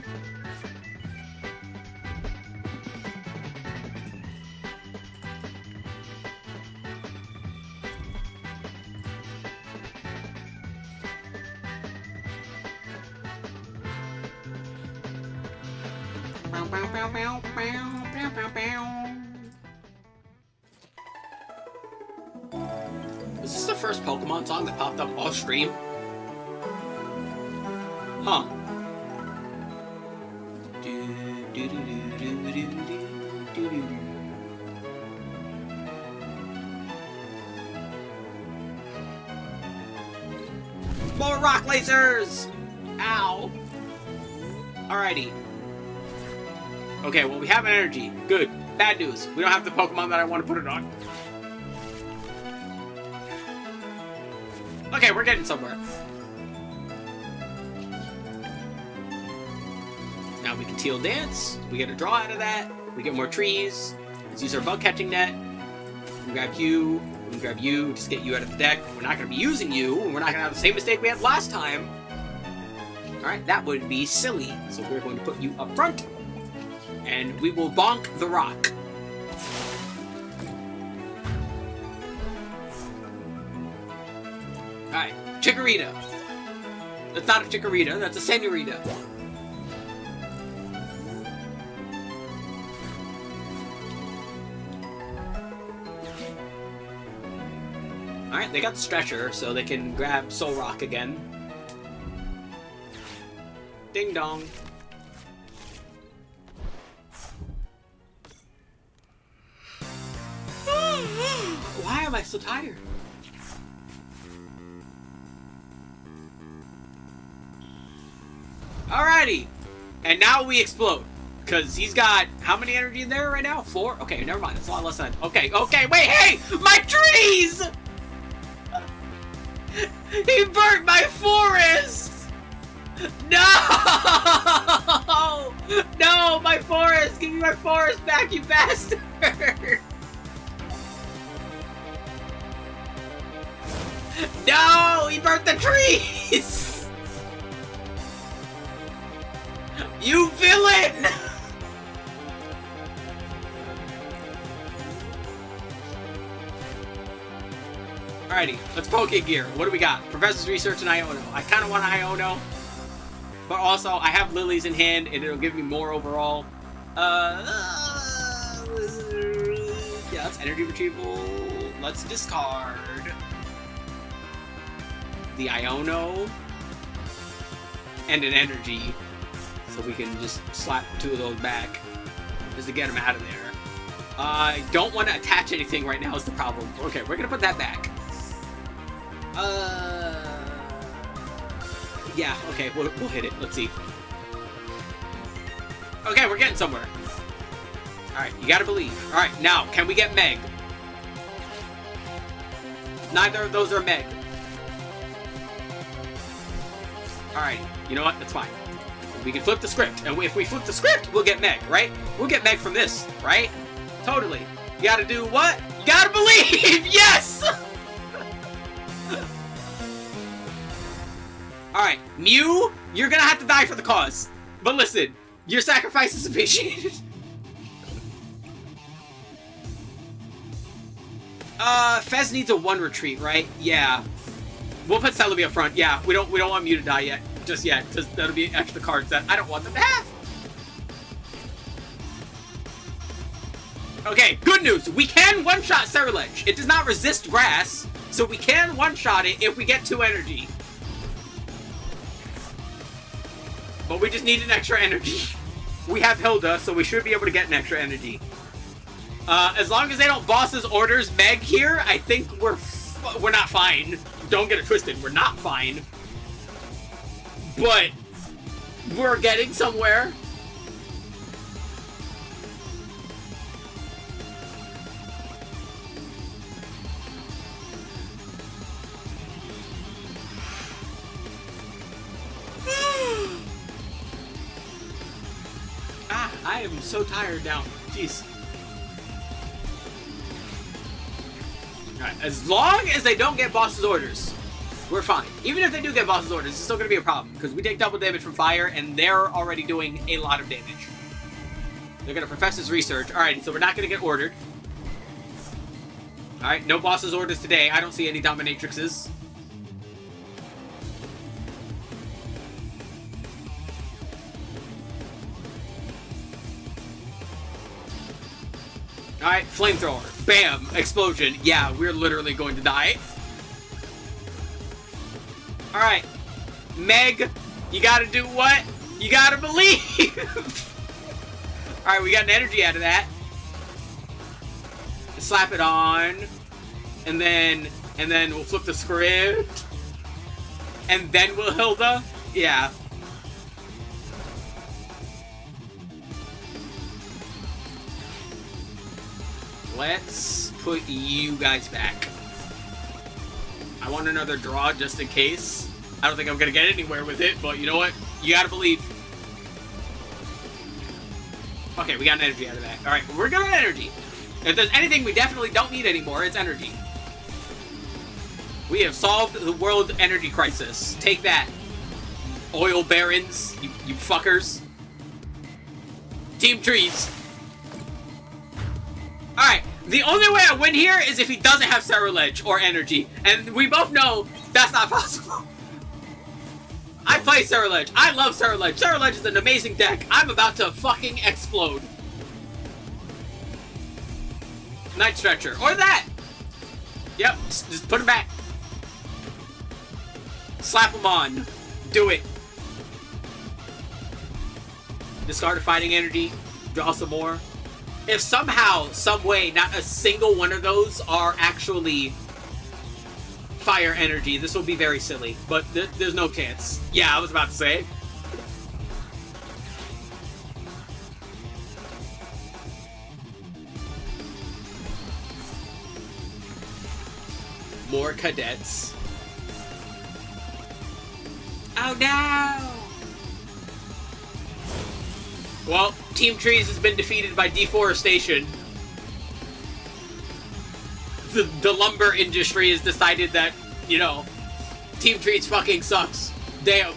Speaker 1: Is this the first Pokemon song that popped up off stream? Huh. More rock lasers! Ow. Alrighty. Okay, well, we have an energy. Good. Bad news. We don't have the Pokemon that I want to put it on. Okay, we're getting somewhere. Now we can Teal Dance. We get a draw out of that. We get more trees. Let's use our bug catching net. We can grab you. We can grab you. Just get you out of the deck. We're not going to be using you. And we're not going to have the same mistake we had last time. Alright, that would be silly. So we're going to put you up front. And we will bonk the rock. Alright, Chikorita. That's not a Chikorita, that's a Senorita. Alright, they got the Stretcher, so they can grab Soul Rock again. Ding dong. Why am I so tired? Alrighty! And now we explode. Because he's got how many energy in there right now? 4? Okay, never mind. It's a lot less than... Okay, wait, hey! My trees! He burnt my forest! No! No, my forest! Give me my forest back, you bastard! No! He burnt the trees! You villain! Alrighty, let's Poke Gear. What do we got? Professor's Research and Iono. I kind of want Iono, but also I have Lilies in hand and it'll give me more overall. Yeah, that's energy retrieval. Let's discard the Iono and an energy. So we can just slap 2 of those back, just to get them out of there. I don't want to attach anything right now is the problem. Okay, we're gonna put that back. Yeah, okay, we'll hit it. Let's see. Okay, we're getting somewhere. Alright, you gotta believe. Alright, now, can we get Meg? Neither of those are Meg. Alright, you know what? That's fine. We can flip the script, and if we flip the script, we'll get Meg, right? We'll get Meg from this, right? Totally. You gotta do what? You gotta believe! Yes! Alright, Mew, you're gonna have to die for the cause. But listen, your sacrifice is appreciated. Fez needs a 1 retreat, right? Yeah. We'll put Celebi up front. Yeah, we don't want Mew to die yet. just yet, because that'll be extra cards that I don't want them to have. Okay, good news. We can one-shot Ceruledge. It does not resist grass, so we can one-shot it if we get 2 energy. But we just need an extra energy. We have Hilda, so we should be able to get an extra energy. As long as they don't boss's orders Meg here, I think we're not fine. Don't get it twisted. We're not fine. But we're getting somewhere. I am so tired now. Jeez. Alright, as long as they don't get boss's orders, we're fine. Even if they do get boss's orders, it's still going to be a problem, because we take double damage from fire, and they're already doing a lot of damage. They're going to Professor's Research. Alright, so we're not going to get ordered. Alright, no boss's orders today. I don't see any dominatrixes. Alright, flamethrower. Bam! Explosion. Yeah, we're literally going to die. Alright. Meg, you gotta do what? You gotta believe! Alright, we got an energy out of that. Slap it on. And then we'll flip the script. And then we'll Hilda. Yeah. Let's put you guys back. I want another draw just in case. I don't think I'm gonna get anywhere with it, but you know what? You gotta believe. Okay, we got an energy out of that. Alright, we're good on energy. If there's anything we definitely don't need anymore, it's energy. We have solved the world energy crisis. Take that, oil barons, you fuckers. Team Trees. Alright, the only way I win here is if he doesn't have Ceruledge or energy. And we both know that's not possible. I play Ceruledge. I love Ceruledge. Ceruledge is an amazing deck. I'm about to fucking explode. Night Stretcher. Or that. Yep, just put him back. Slap him on. Do it. Discard a fighting energy. Draw some more. If somehow, some way, not a single one of those are actually fire energy, this will be very silly. But there's no chance. Yeah, I was about to say. More cadets. Oh no! Well, Team Trees has been defeated by deforestation. The lumber industry has decided that, you know, Team Trees fucking sucks. Damn.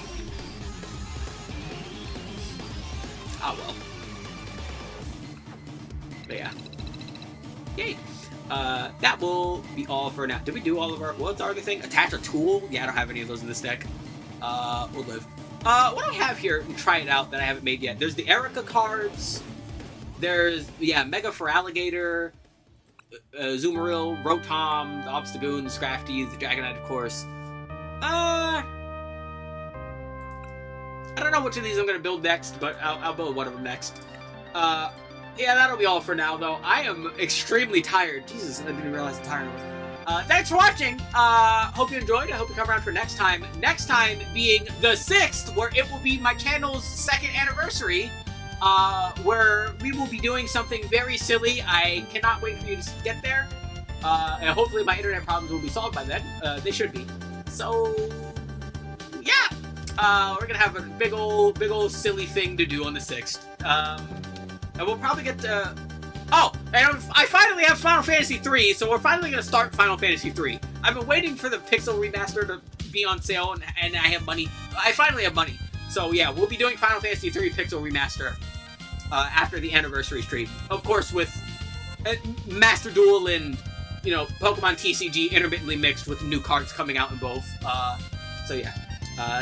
Speaker 1: Oh well. But yeah. Yay. That will be all for now. Did we do all of our... What's our other thing? Attach a tool? Yeah, I don't have any of those in this deck. We'll live. What do I have here? Try it out that I haven't made yet. There's the Erica cards. There's, yeah, Mega for Alligator, Zoomeril, Rotom, the Obstagoon, the Scrafty, the Dragonite, of course. I don't know which of these I'm going to build next, but I'll build one of them next. Yeah, that'll be all for now, though. I am extremely tired. Jesus, I didn't realize how tired I was. Thanks for watching. Hope you enjoyed. I hope you come around for next time. Next time being the 6th, where it will be my channel's 2nd anniversary, where we will be doing something very silly. I cannot wait for you to get there. And hopefully my internet problems will be solved by then. They should be. So, yeah. We're gonna have a big old silly thing to do on the 6th. And we'll probably get to... Oh, and I finally have Final Fantasy 3, so we're finally going to start Final Fantasy 3. I've been waiting for the Pixel Remaster to be on sale, and I have money. I finally have money. So yeah, we'll be doing Final Fantasy 3 Pixel Remaster after the anniversary stream. Of course, with Master Duel and, you know, Pokemon TCG intermittently mixed with new cards coming out in both. So yeah.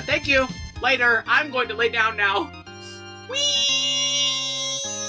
Speaker 1: Thank you! Later, I'm going to lay down now. Whee!